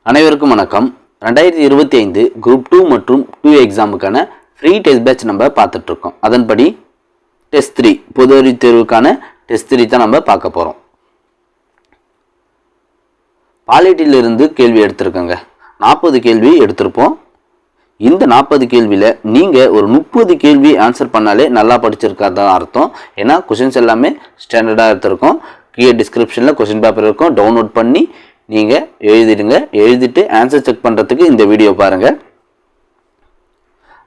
அனைவருக்கும் வணக்கம். 2025 குரூப் 2 மற்றும் 2 எக்ஸாமுக்கான ஃப்ரீ டெஸ்ட் பேட்ச் நம்ம பார்த்துட்ருக்கோம். அதன்படி டெஸ்ட் 3 பொது அறிவு தேர்வுக்கான டெஸ்ட் 3 தான் நம்ம பார்க்க போகிறோம். பாலிட்டியிலிருந்து கேள்வி எடுத்திருக்கோங்க. 40 கேள்வி எடுத்திருப்போம். இந்த 40 கேள்வியில் நீங்கள் ஒரு 30 கேள்வி ஆன்சர் பண்ணாலே நல்லா படிச்சிருக்காதான் அர்த்தம். ஏன்னா கொஷின்ஸ் எல்லாமே ஸ்டாண்டர்டாக எடுத்திருக்கோம். கீழே டிஸ்கிரிப்ஷனில் கொஷின் பேப்பர் இருக்கும், டவுன்லோட் பண்ணி நீங்கள் எழுதிடுங்க. எழுதிட்டு ஆன்சர் செக் பண்ணுறதுக்கு இந்த வீடியோ பாருங்கள்.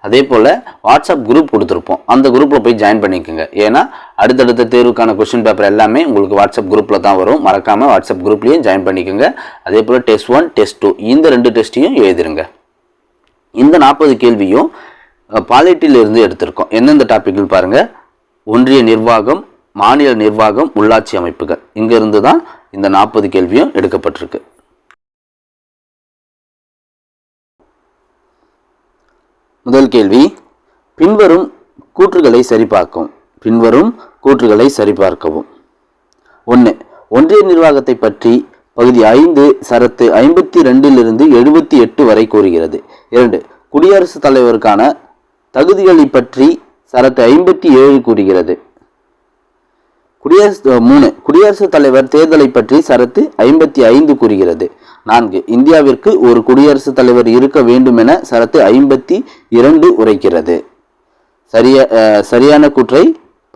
அதே போல் வாட்ஸ்அப் குரூப் கொடுத்துருப்போம், அந்த குரூப்பில் போய் ஜாயின் பண்ணிக்கோங்க. ஏன்னா அடுத்தடுத்த தேர்வுக்கான கொஸ்டின் பேப்பர் எல்லாமே உங்களுக்கு வாட்ஸ்அப் குரூப்பில் தான் வரும். மறக்காமல் வாட்ஸ்அப் குரூப்லேயும் ஜாயின் பண்ணிக்கோங்க. அதே போல் டெஸ்ட் 1 டெஸ்ட் 2 இந்த 2 டெஸ்ட்டையும் எழுதிருங்க. இந்த 40 கேள்வியும் பாலிட்டியிலிருந்து எடுத்திருக்கோம். எந்தெந்த டாப்பிக்கள் பாருங்கள். ஒன்றிய நிர்வாகம், மாநில நிர்வாகம், உள்ளாட்சி அமைப்புகள், இங்கிருந்து தான் இந்த 40 கேள்வியும் எடுக்கப்பட்டிருக்கு. முதல் கேள்வி, பின்வரும் கூற்றுகளை சரிபார்க்கவும். 1. ஒன்றிய நிர்வாகத்தை பற்றி பகுதி 5 சரத்து 52 78 வரை கூறுகிறது. 2. குடியரசுத் தலைவருக்கான தகுதிகளை பற்றி சரத்து 57 கூறுகிறது. 3. குடியரசுத் தலைவர் தேர்தலை பற்றி சரத்து 55 கூறுகிறது. 4. இந்தியாவிற்கு ஒரு குடியரசுத் தலைவர் இருக்க வேண்டும் என சரத்து 52 உரைக்கிறது. சரியான கூற்றை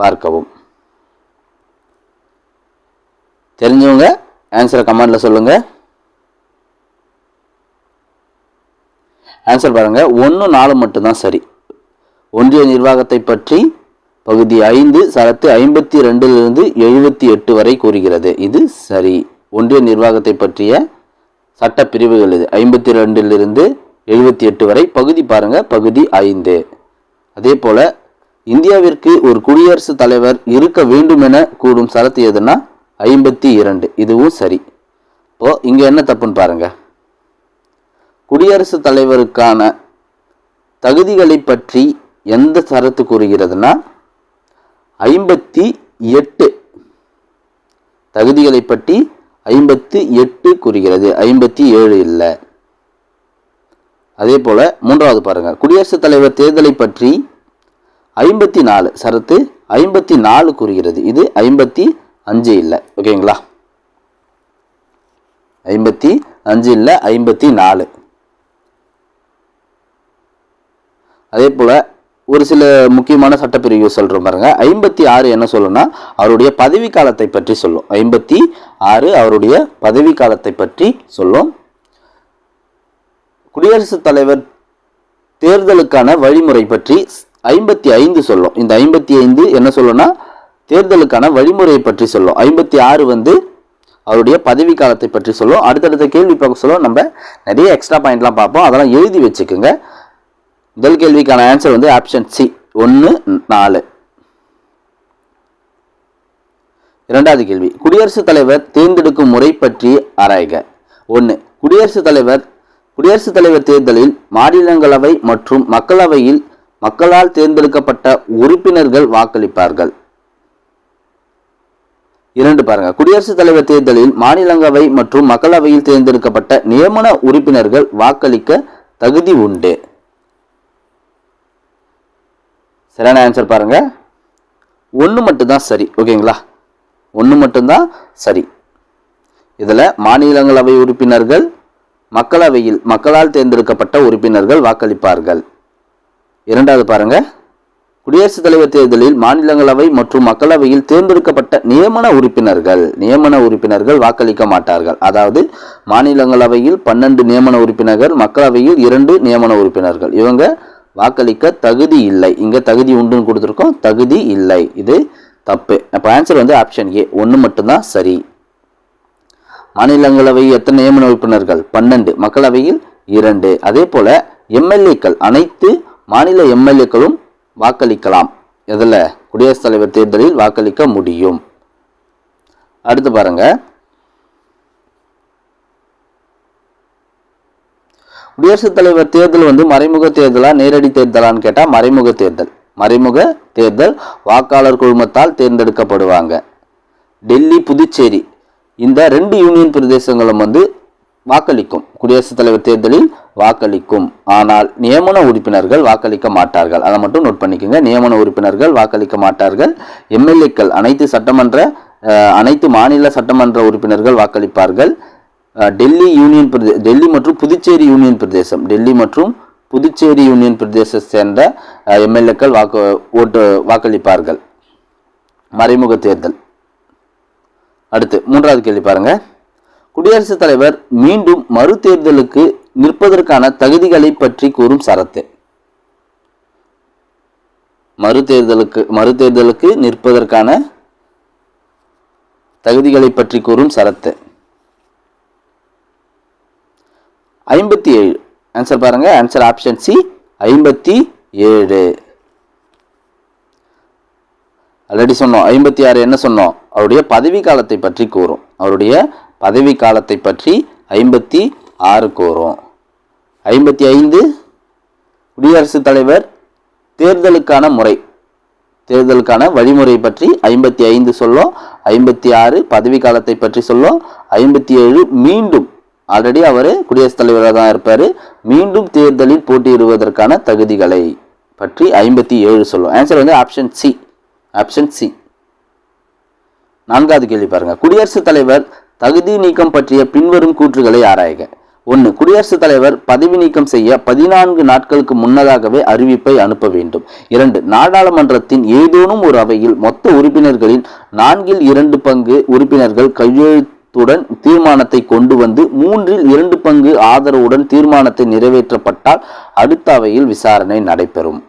பார்க்கவும். தெரிஞ்சவங்க ஆன்சரை கமெண்ட்ல சொல்லுங்க. ஆன்சர் பாருங்க. 1, 4 மட்டும்தான் சரி. ஒன்றிய நிர்வாகத்தை பற்றி பகுதி 5 சரத்து 52 78 வரை கூறுகிறது. இது சரி. ஒன்றிய நிர்வாகத்தை பற்றிய சட்ட பிரிவுகள் இது 52 78 வரை. பகுதி பாருங்க, பகுதி 5. அதே போல இந்தியாவிற்கு ஒரு குடியரசுத் தலைவர் இருக்க வேண்டும் என கூறும் சரத்து எதுனா 52, இதுவும் சரி. இப்போ இங்க என்ன தப்புன்னு பாருங்க. குடியரசுத் தலைவருக்கான தகுதிகளை பற்றி எந்த சரத்து கூறுகிறதுனா 58, தகுதிகளை பற்றி 58 கூறுகிறது, 57 இல்லை. அதே போல மூன்றாவது பாருங்க. குடியரசுத் தலைவர் தேர்தலை பற்றி 54 சரத்து 54 கூறுகிறது. இது 55 இல்லை. ஓகேங்களா? 55 இல்லை, 54. அதே போல ஒரு சில முக்கியமான சட்டப்பிரிவு சொல்றோம் பாருங்க. 56 என்ன சொல்லும்னா அவருடைய பதவி காலத்தை பற்றி சொல்லும். 56 அவருடைய பதவி காலத்தை பற்றி சொல்லும். குடியரசுத் தலைவர் தேர்தலுக்கான வழிமுறை பற்றி 55 சொல்லும். இந்த 55 என்ன சொல்லும்னா தேர்தலுக்கான வழிமுறையை பற்றி சொல்லும். 56 அவருடைய பதவி காலத்தை பற்றி சொல்லும். அடுத்தடுத்த கேள்வி பார்க்க சொல்லும். நம்ம நிறைய எக்ஸ்ட்ரா பாயிண்ட்லாம் பார்ப்போம், அதெல்லாம் எழுதி வச்சுக்கோங்க. முதல் கேள்விக்கான ஆன்சர் ஆப்ஷன் சி 1, 4. இரண்டாவது கேள்வி, குடியரசுத் தலைவர் தேர்ந்தெடுக்கும் முறை பற்றி ஆராய்க. 1. குடியரசுத் தலைவர் தேர்தலில் மாநிலங்களவை மற்றும் மக்களவையில் மக்களால் தேர்ந்தெடுக்கப்பட்ட உறுப்பினர்கள் வாக்களிப்பார்கள். 2 பாருங்க. குடியரசுத் தலைவர் தேர்தலில் மாநிலங்களவை மற்றும் மக்களவையில் தேர்ந்தெடுக்கப்பட்ட நியமன உறுப்பினர்கள் வாக்களிக்க தகுதி உண்டு. சரியான ஆன்சர் பாருங்க. 1 மட்டும்தான் சரி. ஓகேங்களா? 1 மட்டும்தான் சரி. இதுல மாநிலங்களவை உறுப்பினர்கள் மக்களவையில் மக்களால் தேர்ந்தெடுக்கப்பட்ட உறுப்பினர்கள் வாக்களிப்பார்கள். இரண்டாவது பாருங்க. குடியரசுத் தலைவர் தேர்தலில் மாநிலங்களவை மற்றும் மக்களவையில் தேர்ந்தெடுக்கப்பட்ட நியமன உறுப்பினர்கள் வாக்களிக்க மாட்டார்கள். அதாவது மாநிலங்களவையில் 12 நியமன உறுப்பினர்கள், மக்களவையில் 2 நியமன உறுப்பினர்கள், இவங்க வாக்களிக்க தகுதி இல்லை. இங்க தகுதி உண்டுன்னு கொடுத்துருக்கோம், தகுதி இல்லை. இது தப்பு. அப்ப ஆன்சர் ஆப்ஷன் ஏ 1 மட்டும்தான் சரி. மாநிலங்களவை எத்தனை நியமன உறுப்பினர்கள்? 12, மக்களவையில் 2. அதே போல எம்எல்ஏக்கள், அனைத்து மாநில எம்எல்ஏக்களும் வாக்களிக்கலாம். எதுல? குடியரசுத் தலைவர் தேர்தலில் வாக்களிக்க முடியும். அடுத்து பாருங்க. குடியரசுத் தலைவர் தேர்தல் மறைமுக தேர்தலா நேரடி தேர்தலான்னு கேட்டா மறைமுக தேர்தல் வாக்காளர் குழுமத்தால் தேர்ந்தெடுக்கப்படுவாங்க. டெல்லி, புதுச்சேரி இந்த 2 யூனியன் பிரதேசங்களும் வாக்களிக்கும். குடியரசுத் தலைவர் தேர்தலில் வாக்களிக்கும். ஆனால் நியமன உறுப்பினர்கள் வாக்களிக்க மாட்டார்கள். அதை மட்டும் நோட் பண்ணிக்கோங்க. நியமன உறுப்பினர்கள் வாக்களிக்க மாட்டார்கள். எம்எல்ஏக்கள் அனைத்து மாநில சட்டமன்ற உறுப்பினர்கள் வாக்களிப்பார்கள். டெல்லி மற்றும் புதுச்சேரி யூனியன் பிரதேச சேர்ந்த எம்எல்ஏக்கள் வாக்களிப்பார்கள். மறைமுக தேர்தல். அடுத்து 3வது கேள்வி பாருங்க. குடியரசுத் தலைவர் மீண்டும் மறு தேர்தலுக்கு நிற்பதற்கான தகுதிகளை பற்றி கூறும் சரத்து. மறு தேர்தலுக்கு நிற்பதற்கான தகுதிகளை பற்றி கூறும் சரத்து. 57. ஆன்சர் பாருங்க. Answer option C 57. ஆல்ரெடி சொன்னோம். 56 என்ன சொன்னோம்? அவருடைய பதவி காலத்தை பற்றி கூறும். அவருடைய பதவி காலத்தை பற்றி 56 கூறும். 55 குடியரசுத் தலைவர் தேர்தலுக்கான வழிமுறை பற்றி 55 சொல்லும். 56 பதவி காலத்தை பற்றி சொல்லும். 57 மீண்டும் ஆல்ரெடி அவர் குடியரசுத் தலைவராக தான் இருப்பார். மீண்டும் தேர்தலில் போட்டியிடுவதற்கான தகுதிகளை பற்றி 57 சொல்லும். ஆன்சர் வந்து ஆப்ஷன் சி. 4வது கேள்வி பாருங்க. குடியரசுத் தலைவர் தகுதி நீக்கம் பற்றிய பின்வரும் கூற்றுகளை ஆராய்க. 1. குடியரசுத் தலைவர் பதவி நீக்கம் செய்ய 14 நாட்களுக்கு முன்னதாகவே அறிவிப்பை அனுப்ப வேண்டும். 2. நாடாளுமன்றத்தின் ஏதேனும் ஒரு அவையில் மொத்த உறுப்பினர்களின் 4/2 பங்கு உறுப்பினர்கள் கையெழுத்துடன் தீர்மானத்தை கொண்டு வந்து 3/2 பங்கு ஆதரவுடன் தீர்மானத்தை நிறைவேற்றப்பட்டால் அடுத்த அவையில் விசாரணை நடைபெறும்.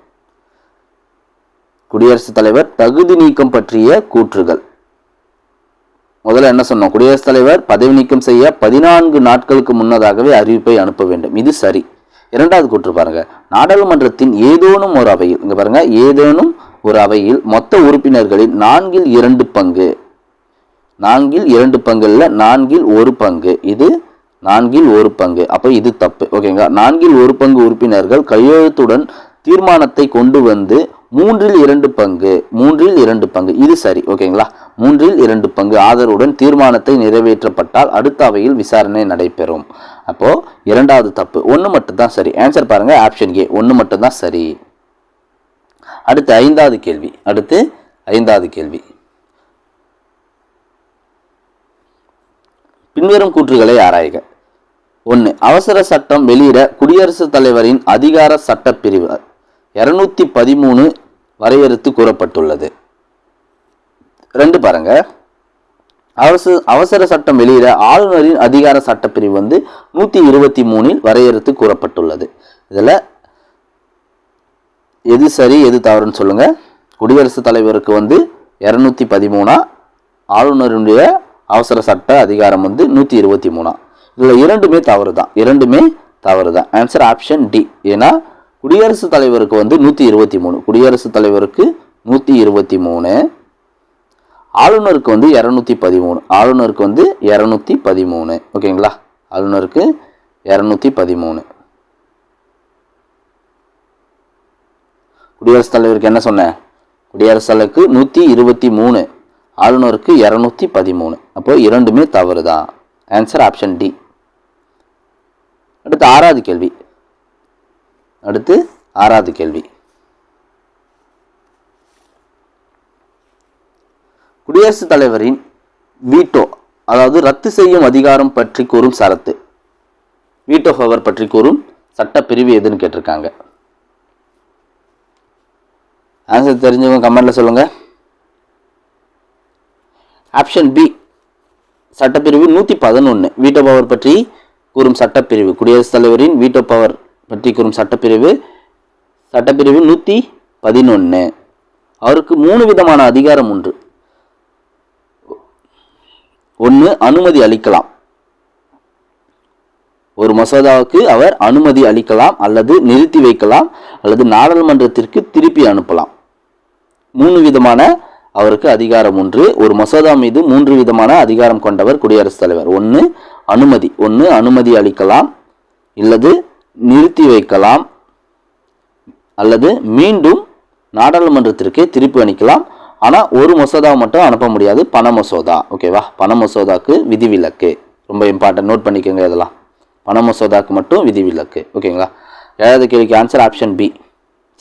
குடியரசுத் தலைவர் தகுதி நீக்கம் பற்றிய கூற்றுகள். முதல்ல என்ன சொன்னோம்? குடியரசுத் தலைவர் பதவி நீக்கம் செய்ய 14 நாட்களுக்கு முன்னதாகவே அறிவிப்பை அனுப்ப வேண்டும். இது சரி. 2வது கூற்று பாருங்க. நாடாளுமன்றத்தின் ஏதேனும் ஒரு அவையில், இங்க பாருங்க, ஏதேனும் ஒரு அவையில் மொத்த உறுப்பினர்களின் 4/2 பங்கு, 4/2 பங்கு இல்ல, 4/1 பங்கு, இது 4/1 பங்கு. அப்ப இது தப்பு. ஓகேங்களா? 4/1 பங்கு உறுப்பினர்கள் கையெழுத்துடன் தீர்மானத்தை கொண்டு வந்து 3/2 பங்கு, இது சரி. ஓகேங்களா? 3/2 பங்கு ஆதரவுடன் தீர்மானத்தை நிறைவேற்றப்பட்டால் அடுத்த அவையில் விசாரணை நடைபெறும். அப்போ 2வது தப்பு. 1 மட்டும் தான் சரி. ஆன்சர் பாருங்க. ஆப்ஷன் ஏ 1 மட்டும் தான் சரி. அடுத்து 5வது கேள்வி. பின்வரும் கூற்றுகளை ஆராய்க. 1. அவசர சட்டம் வெளியிட குடியரசுத் தலைவரின் அதிகார சட்டப்பிரிவு 213 வரையறுத்து கூறப்பட்டுள்ளது. 2 பாருங்க. அவசர சட்டம் வெளியிட ஆளுநரின் அதிகார சட்டப்பிரிவு 123 வரையறுத்து கூறப்பட்டுள்ளது. இதுல எது சரி எது தவறுன்னு சொல்லுங்க. குடியரசுத் தலைவருக்கு 213, ஆளுநருடைய அவசர சட்ட அதிகாரம் 123. இதுல இரண்டுமே தவறு தான். Answer option D. ஏன்னா குடியரசுத் தலைவருக்கு 123, குடியரசுத் தலைவருக்கு 123, ஆளுநருக்கு 213, ஆளுநருக்கு 213. ஓகேங்களா? ஆளுநருக்கு 213. குடியரசுத் தலைவருக்கு என்ன சொன்னேன்? குடியரசுத் தலைவருக்கு 123, ஆளுநருக்கு 213. அப்போ இரண்டுமே தவறு தான். Answer option D. அடுத்து 6வது கேள்வி. குடியரசுத் தலைவரின் வீட்டோ, அதாவது ரத்து செய்யும் அதிகாரம் பற்றி கூறும் சரத்து. வீட்டோ பவர் பற்றி கூறும் சட்டப்பிரிவு எதுன்னு கேட்டிருக்காங்க. ஆன்சர் தெரிஞ்சவங்க கமெண்ட்ல சொல்லுங்க. ஆப்ஷன் பி சட்டப்பிரிவு 111 வீட்டோ பவர் பற்றி கூறும் சட்டப்பிரிவு. குடியரசுத் தலைவரின் வீட்டோ பவர் பற்றி கூறும் சட்டப்பிரிவு 111. அவருக்கு 3 விதமான அதிகாரம் உண்டு. 1. அனுமதி அளிக்கலாம். ஒரு மசோதாவுக்கு அவர் அனுமதி அளிக்கலாம், அல்லது நிறுத்தி வைக்கலாம், அல்லது நாடாளுமன்றத்திற்கு திருப்பி அனுப்பலாம். 3 விதமான அவருக்கு அதிகாரம் உண்டு. ஒரு மசோதா மீது 3 விதமான அதிகாரம் கொண்டவர் குடியரசுத் தலைவர். 1 அனுமதி அளிக்கலாம், இல்லது நிறுத்தி வைக்கலாம், அல்லது மீண்டும் நாடாளுமன்றத்திற்கு திருப்பி அனுப்பலாம். ஆனால் ஒரு மசோதா மட்டும் அனுப்ப முடியாது, பண மசோதா. ஓகேவா? பண மசோதாக்கு விதிவிலக்கு. ரொம்ப இம்பார்ட்டன்ட், நோட் பண்ணிக்கோங்க இதெல்லாம். பண மசோதாவுக்கு மட்டும் விதிவிலக்கு. ஓகேங்களா? 7வது கேள்விக்கு ஆன்சர் ஆப்ஷன் பி.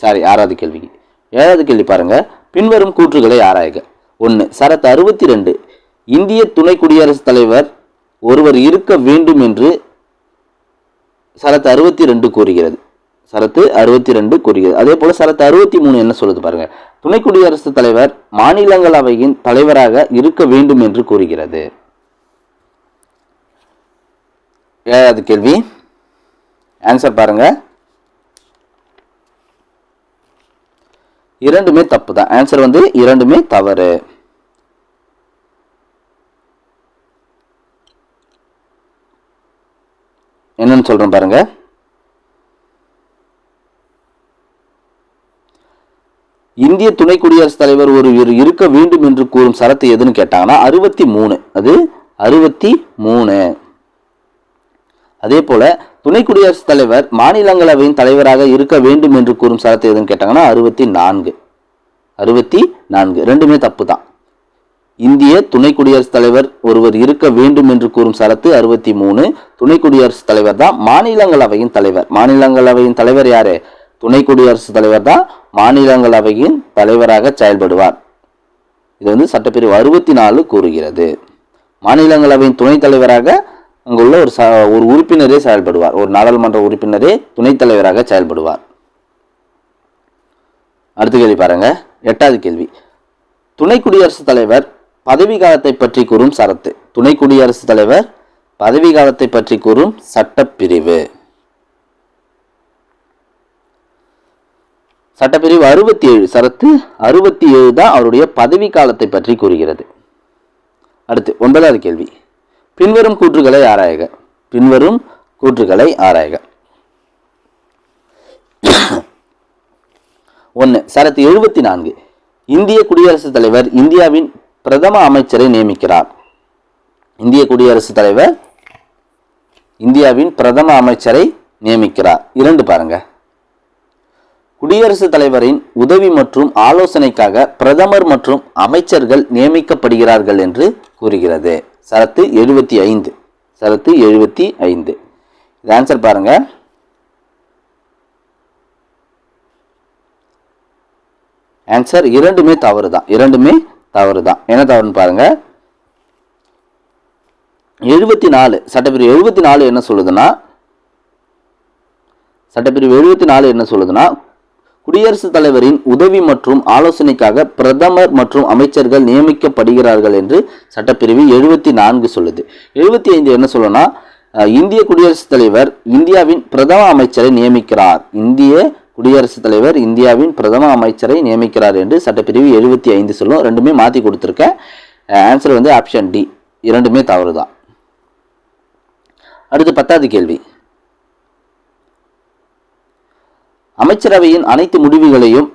6வது கேள்விக்கு. 7வது கேள்வி பாருங்க. பின்வரும் கூற்றுகளை ஆராய்க. 1. சரத்து 62 இந்திய துணை குடியரசுத் தலைவர் ஒருவர் இருக்க வேண்டும் என்று சரத்து 62 கூறுகிறது. சரத்து 62 கூறுகிறது. அதே போல சரத்து 63 என்ன சொல்லுது பாருங்க. துணை குடியரசுத் தலைவர் மாநிலங்களவையின் தலைவராக இருக்க வேண்டும் என்று கூறுகிறது. 7வது கேள்வி ஆன்சர் பாருங்க. இரண்டுமே தப்பு தான். ஆன்சர் இரண்டுமே தவறு. என்னன்னு சொல்றேன் பாருங்க. இந்திய துணை குடியரசுத் தலைவர் ஒருவர் இருக்க வேண்டும் என்று கூறும் சரத்து எதுன்னு கேட்டாங்கன்னா 63. அது 63. அதே போல துணை குடியரசுத் தலைவர் மாநிலங்களவையின் தலைவராக இருக்க வேண்டும் என்று கூறும் சரத்து எதுன்னு கேட்டாங்கன்னா 64. 64 ரெண்டுமே தப்பு தான். இந்திய துணை குடியரசுத் தலைவர் ஒருவர் இருக்க வேண்டும் என்று கூறும் சரத்து 63. துணை குடியரசுத் தலைவர் தான் மாநிலங்களவையின் தலைவர். மாநிலங்களவையின் தலைவர் யாரு? துணை குடியரசுத் தலைவர் தான் மாநிலங்களவையின் தலைவராக செயல்படுவார். இது சட்டப்பிரிவு 64 கூறுகிறது. மாநிலங்களவையின் துணைத் தலைவராக அங்குள்ள ஒரு உறுப்பினரே செயல்படுவார். ஒரு நாடாளுமன்ற உறுப்பினரே துணைத் தலைவராக செயல்படுவார். அடுத்த கேள்வி பாருங்க. 8வது கேள்வி. துணை குடியரசுத் தலைவர் பதவி காலத்தை பற்றி கூறும் சரத்து. துணை குடியரசுத் தலைவர் பதவி காலத்தை பற்றி கூறும் சட்டப்பிரிவு. சட்டப்பிரிவு 67. சரத்து 67 தான் அவருடைய பதவி காலத்தை பற்றி கூறுகிறது. அடுத்து 9வது கேள்வி. பின்வரும் கூற்றுகளை ஆராய்க. பின்வரும் கூற்றுகளை ஆராய்க. 1. சரத்து 74 இந்திய குடியரசுத் தலைவர் இந்தியாவின் பிரதம அமைச்சரை நியமிக்கிறார். இந்திய குடியரசுத் தலைவர் இந்தியாவின் பிரதம அமைச்சரை நியமிக்கிறார். 2 பாருங்க. குடியரசுத் தலைவரின் உதவி மற்றும் ஆலோசனைக்காக பிரதமர் மற்றும் அமைச்சர்கள் நியமிக்கப்படுகிறார்கள் என்று கூறுகிறது. சரத்து 75. சரத்து 75. இது ஆன்சர் பாருங்க. ஆன்சர் இரண்டுமே தவறு தான். இரண்டுமே தவறு தான். என்ன தவறுன்னு பாருங்க. 74 சட்டப்பிரிவு 74 என்ன சொல்லுதுன்னா குடியரசுத் தலைவரின் உதவி மற்றும் ஆலோசனைக்காக பிரதமர் மற்றும் அமைச்சர்கள் நியமிக்கப்படுகிறார்கள் என்று சட்டப்பிரிவு 74 சொல்லுது. 75 என்ன சொல்லுன்னா இந்திய குடியரசுத் தலைவர் இந்தியாவின் பிரதம அமைச்சரை நியமிக்கிறார். இந்திய குடியரசுத் தலைவர் இந்தியாவின் பிரதம அமைச்சரை நியமிக்கிறார் என்று சட்டப்பிரிவு 75 சொல்லும். ரெண்டுமே மாற்றி கொடுத்துருக்கேன். Answer option D. இரண்டுமே தவறு தான். அடுத்து 10வது கேள்வி. அமைச்சரவையின் அனைத்து முடிவுகளையும்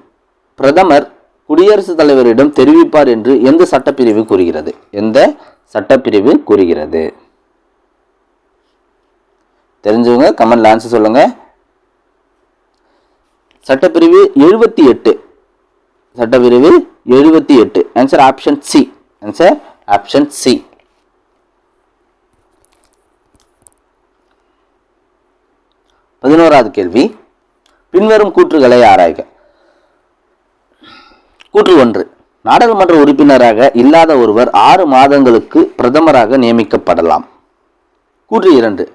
பிரதமர் குடியரசுத் தலைவரிடம் தெரிவிப்பார் என்று எந்த சட்டப்பிரிவு கூறுகிறது? எந்த சட்டப்பிரிவு கூறுகிறது? தெரிஞ்சவங்க கமெண்ட்ல ஆன்சர் சொல்லுங்க. சட்டப்பிரிவு 78. சட்டப்பிரிவு 78. Answer option C. Answer option C. 11வது கேள்வி. பின்வரும் கூற்றுகளை ஆராய்க. கூற்று 1. நாடாளுமன்ற உறுப்பினராக இல்லாத ஒருவர் 6 மாதங்களுக்கு பிரதமராக நியமிக்கப்படலாம். கூற்று 2.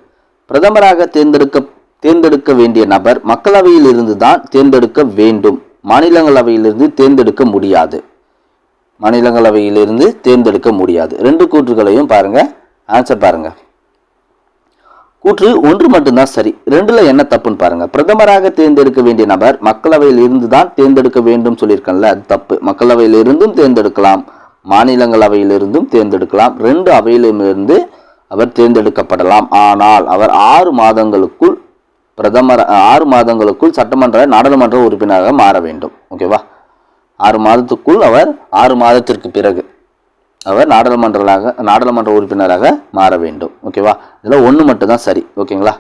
பிரதமராக தேர்ந்தெடுக்க வேண்டிய நபர் மக்களவையில் இருந்து தான் தேர்ந்தெடுக்க வேண்டும். மாநிலங்களவையிலிருந்து தேர்ந்தெடுக்க முடியாது. மாநிலங்களவையிலிருந்து தேர்ந்தெடுக்க முடியாது. 2 கூற்றுகளையும் பாருங்க. ஆன்சர் பாருங்க. கூற்று 1 மட்டும்தான் சரி. 2ல என்ன தப்புன்னு பாருங்க. பிரதமராக தேர்ந்தெடுக்க வேண்டிய நபர் மக்களவையில் இருந்து தான் தேர்ந்தெடுக்க வேண்டும் சொல்லியிருக்கல, அது தப்பு. மக்களவையில் இருந்தும் தேர்ந்தெடுக்கலாம், மாநிலங்களவையிலிருந்தும் தேர்ந்தெடுக்கலாம். 2 அவையிலிருந்து அவர் தேர்ந்தெடுக்கப்படலாம். ஆனால் அவர் 6 மாதங்களுக்குள் 6 மாதங்களுக்குள் சட்டமன்ற நாடாளுமன்ற உறுப்பினராக மாற வேண்டும். ஓகேவா? 6 மாதத்துக்குள் அவர் 6 மாதத்திற்கு பிறகு அவர் நாடாளுமன்ற உறுப்பினராக மாற வேண்டும். ஓகேவா? இதில் 1 மட்டும் தான் சரி. ஓகேங்களா?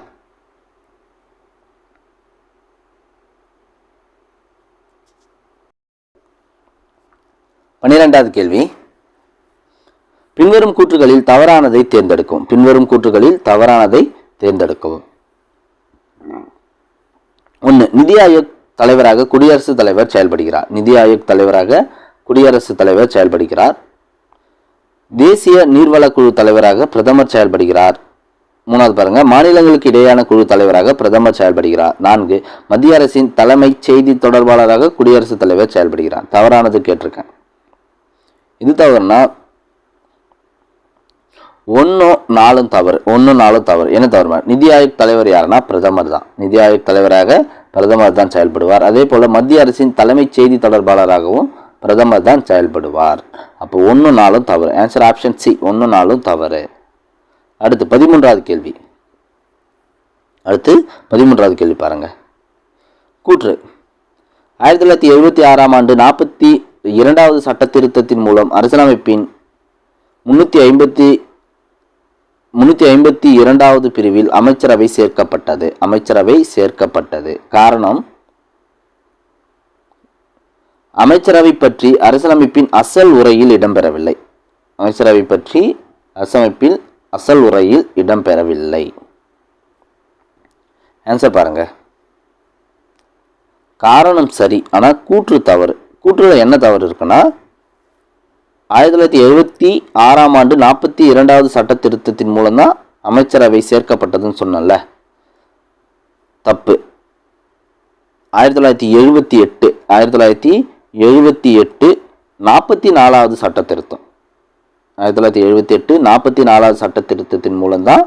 பன்னிரெண்டாவது கேள்வி. பின்வரும் கூற்றுகளில் தவறானதை தேர்ந்தெடுக்கும். பின்வரும் கூற்றுகளில் தவறானதை தேர்ந்தெடுக்கவும். 1. நிதி ஆயோக் தலைவராக குடியரசுத் தலைவர் செயல்படுகிறார். நிதி ஆயோக் தலைவராக குடியரசுத் தலைவர் செயல்படுகிறார். தேசிய நீர்வள குழு தலைவராக பிரதமர் செயல்படுகிறார். 3வது பாருங்க, மாநிலங்களுக்கு இடையேயான குழு தலைவராக பிரதமர் செயல்படுகிறார். 4. மத்திய அரசின் தலைமை செய்தி தொடர்பாளராக குடியரசுத் தலைவர் செயல்படுகிறார். தவறானது கேட்டிருக்கேன். இது தவறுனா 1, 4 தவறு. என்ன தவறு? நிதி ஆயோக் தலைவர் யாருன்னா பிரதமர் தான். நிதி ஆயோக் தலைவராக பிரதமர் தான் செயல்படுவார். அதே போல மத்திய அரசின் தலைமை செய்தி தொடர்பாளராகவும் பிரதமர் தான் செயல்படுவார். அப்போ 1, 4 தவறு. ஆன்சர் ஆப்ஷன் சி, 1, 4 தவறு. அடுத்து 13வது கேள்வி. பாருங்க. கூற்று. 1976ஆம் ஆண்டு 42வது சட்ட திருத்தத்தின் மூலம் அரசியலமைப்பின் 352வது பிரிவில் அமைச்சரவை சேர்க்கப்பட்டது. காரணம், அமைச்சரவை பற்றி அரசியலமைப்பின் அசல் உரையில் இடம்பெறவில்லை. ஆன்சர் பாருங்க. காரணம் சரி, ஆனால் கூற்று தவறு. கூற்றுல என்ன தவறு இருக்குன்னா, 1976ஆம் ஆண்டு 42வது சட்ட திருத்தத்தின் மூலம் தான் அமைச்சரவை சேர்க்கப்பட்டதுன்னு சொன்னல, தப்பு. 1978 44வது சட்ட திருத்தம். 1978 44வது சட்ட திருத்தத்தின் மூலம் தான்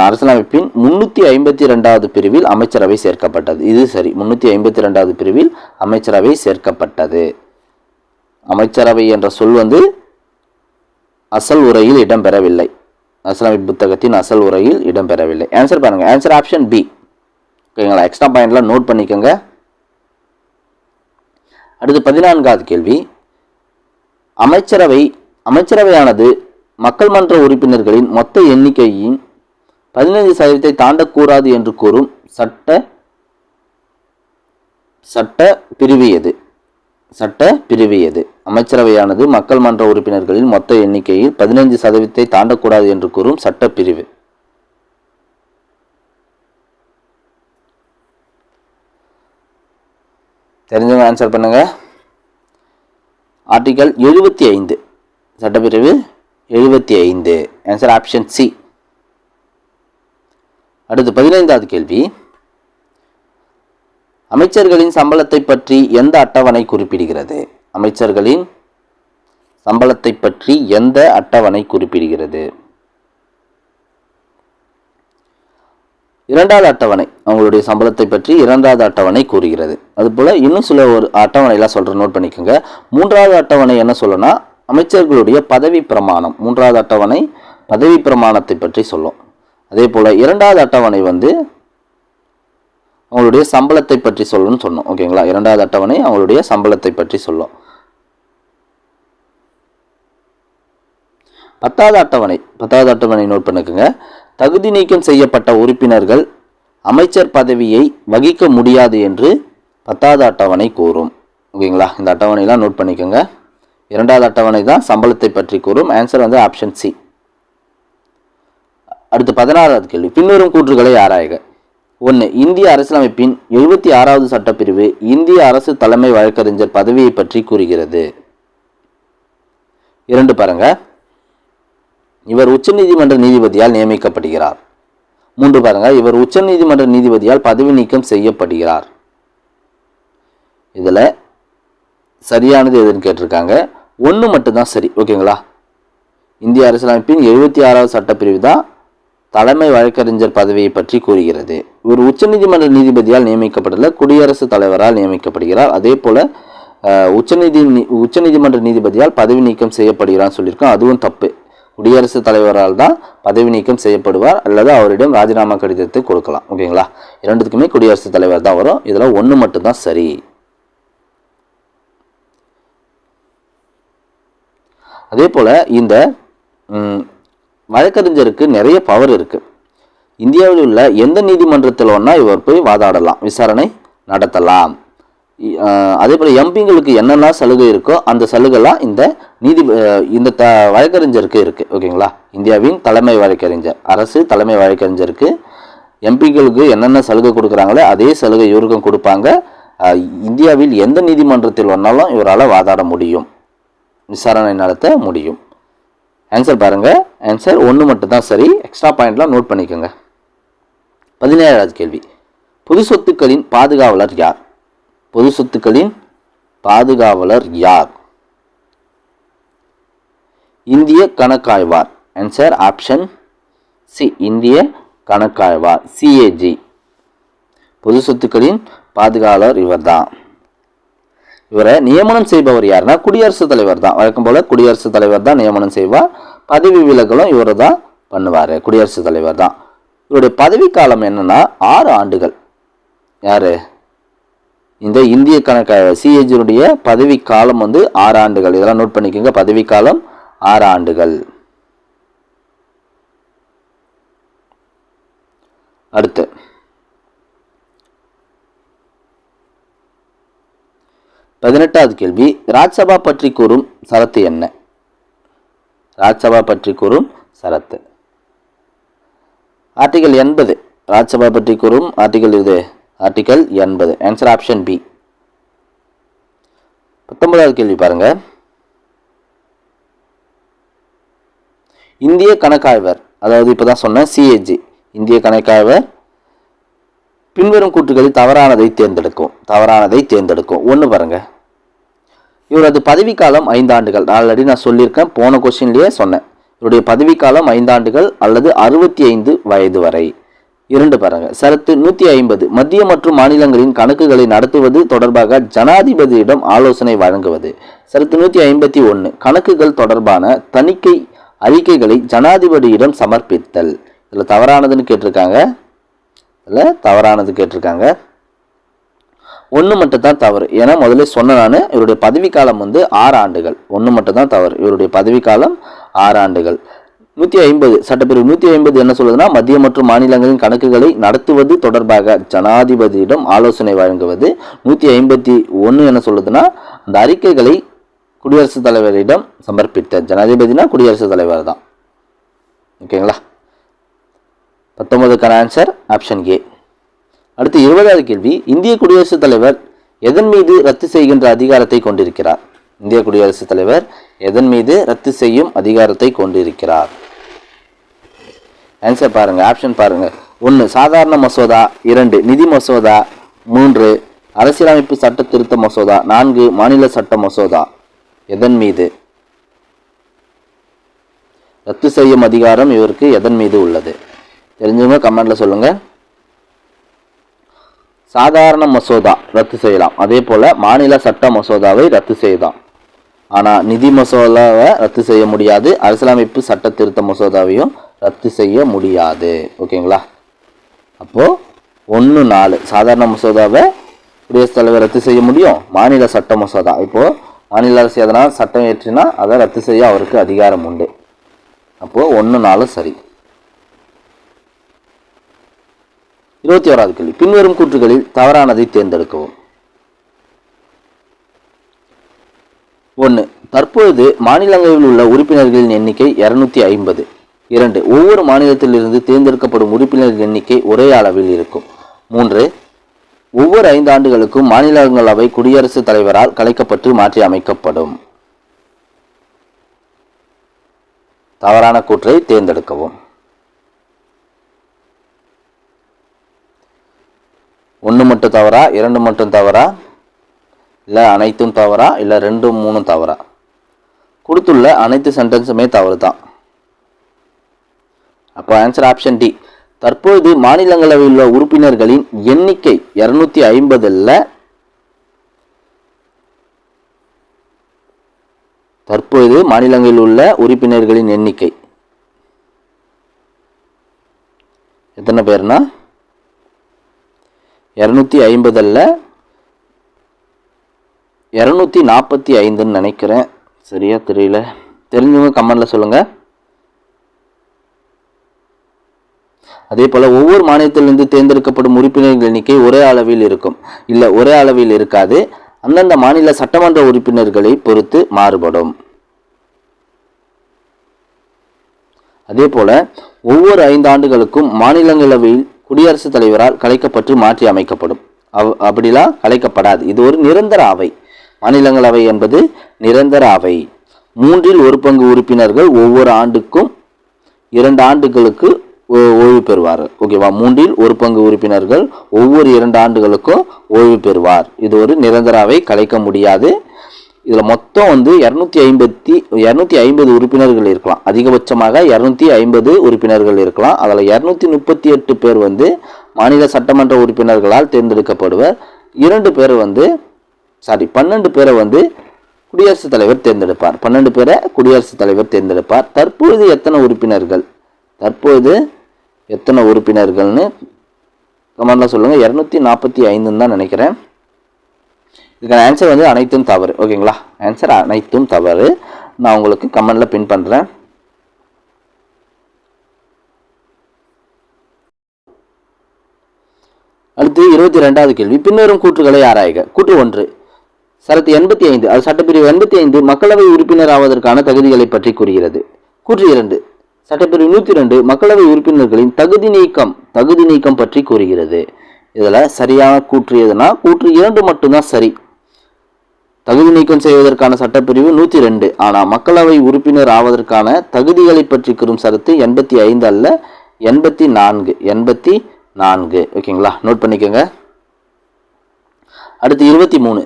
அரசியலமைப்பின் 352வது பிரிவில் அமைச்சரவை சேர்க்கப்பட்டது. இது சரி, 352வது பிரிவில் அமைச்சரவை சேர்க்கப்பட்டது. அமைச்சரவை என்ற சொல் அசல் உரையில் இடம்பெறவில்லை. அரசியலமைப்பு புத்தகத்தின் அசல் உரையில் இடம்பெறவில்லை. ஆன்சர் பாருங்க. Answer option B. ஓகேங்களா? எக்ஸ்ட்ரா பாயிண்ட்லாம் நோட் பண்ணிக்கோங்க. அடுத்து 14வது கேள்வி. அமைச்சரவையானது மக்கள் மன்ற உறுப்பினர்களின் மொத்த எண்ணிக்கையின் 15% தாண்டக்கூடாது என்று கூறும் சட்ட பிரிவு எது? அமைச்சரவையானது மக்கள் மன்ற உறுப்பினர்களின் மொத்த எண்ணிக்கையில் 15% தாண்டக்கூடாது என்று கூறும் சட்ட பிரிவு. தெரிஞ்சவங்க ஆன்சர் பண்ணுங்க. ஆர்டிகல் 75, சட்டப்பிரிவு 75. Answer option C. அடுத்து 15வது கேள்வி. அமைச்சர்களின் சம்பளத்தை பற்றி எந்த அட்டவணை குறிப்பிடுகிறது? அமைச்சர்களின் சம்பளத்தை பற்றி எந்த அட்டவணை குறிப்பிடுகிறது? 2வது அட்டவணை அவங்களுடைய சம்பளத்தை பற்றி 2வது அட்டவணை கூறுகிறது. அதுபோல இன்னும் சில ஒரு அட்டவணைலாம் சொல்கிறேன், நோட் பண்ணிக்கோங்க. 3வது அட்டவணை என்ன சொல்லணும்னா, அமைச்சர்களுடைய பதவி பிரமாணம். 3வது அட்டவணை பதவி பிரமாணத்தை பற்றி சொல்லும். அதே போல் 2வது அட்டவணை அவங்களுடைய சம்பளத்தை பற்றி சொல்லணும்னு சொன்னோம். ஓகேங்களா? 2வது அட்டவணை அவங்களுடைய சம்பளத்தை பற்றி சொல்லும். 10வது அட்டவணை நோட் பண்ணிக்கோங்க. தகுதி நீக்கம் செய்யப்பட்ட உறுப்பினர்கள் அமைச்சர் பதவியை வகிக்க முடியாது என்று 10வது அட்டவணை கூறும். ஓகேங்களா? இந்த அட்டவணைலாம் நோட் பண்ணிக்கோங்க. 2வது அட்டவணை தான் சம்பளத்தை பற்றி கூறும். Answer option C. அடுத்து 16வது கேள்வி. பின்வரும் கூற்றுகளை ஆராய்க. 1. இந்திய அரசியலமைப்பின் 76வது சட்டப்பிரிவு இந்திய அரசு தலைமை வழக்கறிஞர் பதவியை பற்றி கூறுகிறது. 2 பாருங்க. இவர் உச்சநீதிமன்ற நீதிபதியால் நியமிக்கப்படுகிறார். 3 பாருங்க. இவர் உச்சநீதிமன்ற நீதிபதியால் பதவி நீக்கம் செய்யப்படுகிறார். இதில் சரியானது எதுன்னு கேட்டிருக்காங்க. 1 மட்டும்தான் சரி. ஓகேங்களா? இந்திய அரசியலமைப்பின் 76வது சட்டப்பிரிவு தான் தலைமை வழக்கறிஞர் பதவியை பற்றி கூறுகிறது. இவர் உச்சநீதிமன்ற நீதிபதியால் நியமிக்கப்படல, குடியரசுத் தலைவரால் நியமிக்கப்படுகிறார். அதே போல உச்சநீதிமன்ற நீதிபதியால் பதவி நீக்கம் செய்யப்படுகிறான்னு சொல்லியிருக்கோம். அதுவும் தப்பு. குடியரசுத் தலைவரால் தான் பதவி நீக்கம் செய்யப்படுவார், அல்லது அவரிடம் ராஜினாமா கடிதத்தை கொடுக்கலாம். ஓகேங்களா? 2த்துக்குமே குடியரசுத் தலைவர் தான் வரும். இதில் 1 மட்டும்தான் சரி. அதே போல இந்த வழக்கறிஞருக்கு நிறைய பவர் இருக்கு. இந்தியாவில் உள்ள எந்த நீதிமன்றத்தில் ஒன்றா இவர் போய் வாதாடலாம், விசாரணை நடத்தலாம். அதே போல் எம்பிங்களுக்கு என்னென்ன சலுகை இருக்கோ அந்த சலுகைலாம் இந்த வழக்கறிஞருக்கு இருக்குது. ஓகேங்களா? இந்தியாவின் தலைமை வழக்கறிஞர், அரசு தலைமை வழக்கறிஞருக்கு எம்பிக்களுக்கு என்னென்ன சலுகை கொடுக்குறாங்களோ அதே சலுகை இவருக்கும் கொடுப்பாங்க. இந்தியாவில் எந்த நீதிமன்றத்தில் வந்தாலும் இவரால் வாதாட முடியும், விசாரணை நடத்த முடியும். ஆன்சர் பாருங்கள், ஆன்சர் 1 மட்டும்தான் சரி. எக்ஸ்ட்ரா பாயிண்ட்லாம் நோட் பண்ணிக்கோங்க. 17வது கேள்வி, பொது சொத்துக்களின் பாதுகாவலர் யார்? பொது சொத்துக்களின் பாதுகாவலர் யார்? இந்திய கணக்காய்வார். ஆன்சர் ஆப்ஷன் சி, இந்திய கணக்காய்வார், CAG. பொது சொத்துக்களின் பாதுகாவலர் இவர் தான். இவரை நியமனம் செய்பவர் யாருன்னா குடியரசுத் தலைவர் தான். வழக்கம் போல குடியரசுத் தலைவர் தான் நியமனம் செய்வார். பதவி விலகலும் இவர் தான் பண்ணுவார், குடியரசுத் தலைவர் தான். இவருடைய பதவி காலம் என்னன்னா 6 ஆண்டுகள். யாரு? இந்த இந்திய கணக்காய்வார் CAG பதவி காலம் 6 ஆண்டுகள். இதெல்லாம் நோட் பண்ணிக்கோங்க. பதவி காலம் 6 ஆண்டுகள். அடுத்து 18வது கேள்வி, ராஜ்சபா பற்றி கூறும் சரத்து என்ன? ராஜ்சபா பற்றி கூறும் சரத்து ஆர்டிகல் 80. ராஜ்சபா பற்றி கூறும் ஆர்டிகல் இது ஆர்டிகல் 80. Answer option B. 19வது கேள்வி பாருங்க, இந்திய கணக்காய்வர், அதாவது இப்பதான் சொன்ன CAG, இந்திய கணக்காய்வர் பின்வரும் கூற்றுகளில் தவறானதை தேர்ந்தெடுக்கும். தவறானதை தேர்ந்தெடுக்கும். 1 பாருங்க, இவரது பதவிக்காலம் 5 ஆண்டுகள். ஆல்ரெடி நான் சொல்லியிருக்கேன், போன கொஸ்டின்லேயே சொன்னேன். இவருடைய பதவிக்காலம் 5 ஆண்டுகள் அல்லது 65 வயது வரை. 2 பாருங்க, சரத்து 150, மத்திய மற்றும் மாநிலங்களின் கணக்குகளை நடத்துவது தொடர்பாக ஜனாதிபதியிடம் ஆலோசனை வழங்குவது. சரத்து 151, கணக்குகள் தொடர்பான தணிக்கை அறிக்கைகளை ஜனாதிபதியிடம் சமர்ப்பித்தல். இதில் தவறானதுன்னு கேட்டிருக்காங்க. இதில் தவறானது கேட்டிருக்காங்க. 1 மட்டும் தான் தவறு. ஏன்னா முதல்ல சொன்ன நான், இவருடைய பதவிக்காலம் 6 ஆண்டுகள். 1 மட்டும் தான் தவறு. இவருடைய பதவிக்காலம் 6 ஆண்டுகள். 150 சட்டப்பிரிவு 150 என்ன சொல்லுதுன்னா, மத்திய மற்றும் மாநிலங்களின் கணக்குகளை நடத்துவது தொடர்பாக ஜனாதிபதியிடம் ஆலோசனை வழங்குவது. 151 என்ன சொல்லுதுன்னா, அந்த அறிக்கைகளை குடியரசுத் தலைவரிடம் சமர்ப்பித்த. ஜனாதிபதினா குடியரசுத் தலைவர் தான். ஓகேங்களா? 19க்கான ஆன்சர் ஆப்ஷன் ஏ. அடுத்து 20வது கேள்வி, இந்திய குடியரசுத் தலைவர் எதன் மீது ரத்து செய்கின்ற அதிகாரத்தை கொண்டிருக்கிறார்? இந்திய குடியரசுத் தலைவர் எதன் மீது ரத்து செய்யும் அதிகாரத்தை கொண்டிருக்கிறார்? ஆன்சர் பாருங்க, ஆப்ஷன் பாருங்க. 1 சாதாரண மசோதா, 2 நிதி மசோதா, 3 அரசியலமைப்பு சட்ட திருத்த மசோதா, 4 மாநில சட்ட மசோதா. எதன் மீது ரத்து செய்யும் அதிகாரம் இவருக்கு எதன் மீது உள்ளது? தெரிஞ்சவங்க கமெண்ட்ல சொல்லுங்க. சாதாரண மசோதா ரத்து செய்யலாம், அதே போல மாநில சட்ட மசோதாவை ரத்து செய்யலாம். ஆனால் நிதி மசோதாவை ரத்து செய்ய முடியாது, அரசியலமைப்பு சட்ட திருத்த மசோதாவையும் ரத்து செய்ய முடியாது. ஓகேங்களா? அப்போது 1, 4 சாதாரண மசோதாவை குடியரசுத் தலைவர் ரத்து செய்ய முடியும். மாநில சட்ட மசோதா, இப்போது மாநில அரசு எதனால் சட்டம் ஏற்றினா அதை ரத்து செய்ய அவருக்கு அதிகாரம் உண்டு. அப்போது 1, 4 சரி. 21வது கேள்வி, பின்வரும் கூற்றுகளில் தவறானதை தேர்ந்தெடுக்கவும். 1 தற்பொழுது மாநிலங்களில் உள்ள உறுப்பினர்களின் எண்ணிக்கை 250. 2 ஒவ்வொரு மாநிலத்திலிருந்து தேர்ந்தெடுக்கப்படும் உறுப்பினர்களின் எண்ணிக்கை ஒரே அளவில் இருக்கும். 3 ஒவ்வொரு 5 ஆண்டுகளுக்கும் மாநிலங்களவை குடியரசுத் தலைவரால் கலைக்கப்பட்டு மாற்றி அமைக்கப்படும். தவறான கூற்றை தேர்ந்தெடுக்கவும். 1 மட்டும் தவறா, 2 மட்டும் தவறா, இல்லை அனைத்தும் தவறா, இல்லை 2, 3 தவறா? கொடுத்துள்ள அனைத்து சென்டென்ஸுமே தவறு தான். அப்போ ஆன்சர் ஆப்ஷன் டி. தற்பொழுது மாநிலங்களவையில் உள்ள உறுப்பினர்களின் எண்ணிக்கை 250. தற்பொழுது மாநிலங்களில் உள்ள உறுப்பினர்களின் எண்ணிக்கை எத்தனை பேர்னா 250 245 நினைக்கிறேன், சரியா தெரியல. தெரிஞ்சவங்க கமெண்ட்ல சொல்லுங்க. அதே போல ஒவ்வொரு மாநிலத்திலிருந்து தேர்ந்தெடுக்கப்படும் உறுப்பினர்கள் எண்ணிக்கை ஒரே அளவில் இருக்கும். இல்லை, ஒரே அளவில் இருக்காது. அந்தந்த மாநில சட்டமன்ற உறுப்பினர்களை பொறுத்து மாறுபடும். அதே போல ஒவ்வொரு 5 ஆண்டுகளுக்கும் மாநிலங்களவையில் குடியரசுத் தலைவரால் கலைக்கப்பட்டு மாற்றி அமைக்கப்படும். அப்படிலாம் கலைக்கப்படாது. இது ஒரு நிரந்தர அவை. மாநிலங்களவை என்பது நிரந்தர அவை. 1/3 உறுப்பினர்கள் ஒவ்வொரு ஆண்டுக்கும் 2 ஆண்டுகளுக்கு ஓய்வு பெறுவார்கள். ஓகேவா? 1/3 உறுப்பினர்கள் ஒவ்வொரு 2 ஆண்டுகளுக்கும் ஓய்வு பெறுவார். இது ஒரு நிரந்தர அவை, கலைக்க முடியாது. இதில் மொத்தம் 250 உறுப்பினர்கள் இருக்கலாம். அதிகபட்சமாக 250 உறுப்பினர்கள் இருக்கலாம். அதில் 238 பேர் மாநில சட்டமன்ற உறுப்பினர்களால் தேர்ந்தெடுக்கப்படுவர். 12 பேரை குடியரசுத் தலைவர் தேர்ந்தெடுப்பார். 12 பேரை குடியரசுத் தலைவர் தேர்ந்தெடுப்பார். தற்பொழுது எத்தனை உறுப்பினர்கள்னு கமெண்ட்ல சொல்லுங்க. 245 தான் நினைக்கிறேன். இதுக்கான ஆன்சர் அனைத்தும் தவறு. ஓகேங்களா? ஆன்சர் அனைத்தும் தவறு. நான் உங்களுக்கு கமெண்ட்ல பின் பண்றேன். அடுத்து 22வது கேள்வி. பின்வரும் கூற்றுகளை ஆராய்க. கூற்று 1, சரத்து 85, அது சட்டப்பிரிவு 85 மக்களவை உறுப்பினர் ஆவதற்கான தகுதிகளை பற்றி கூறுகிறது. கூற்று 2, சட்டப்பிரிவு 102 மக்களவை உறுப்பினர்களின் தகுதி நீக்கம் பற்றி கூறுகிறது. இதுல சரியான கூற்று எதுனா கூற்று 2 மட்டும்தான் சரி. தகுதி நீக்கம் செய்வதற்கான சட்டப்பிரிவு 102. ஆனா மக்களவை உறுப்பினர் ஆவதற்கான தகுதிகளை பற்றி கூறும் சரத்து 85 அல்ல, 84. ஓகேங்களா? நோட் பண்ணிக்கோங்க. அடுத்து 23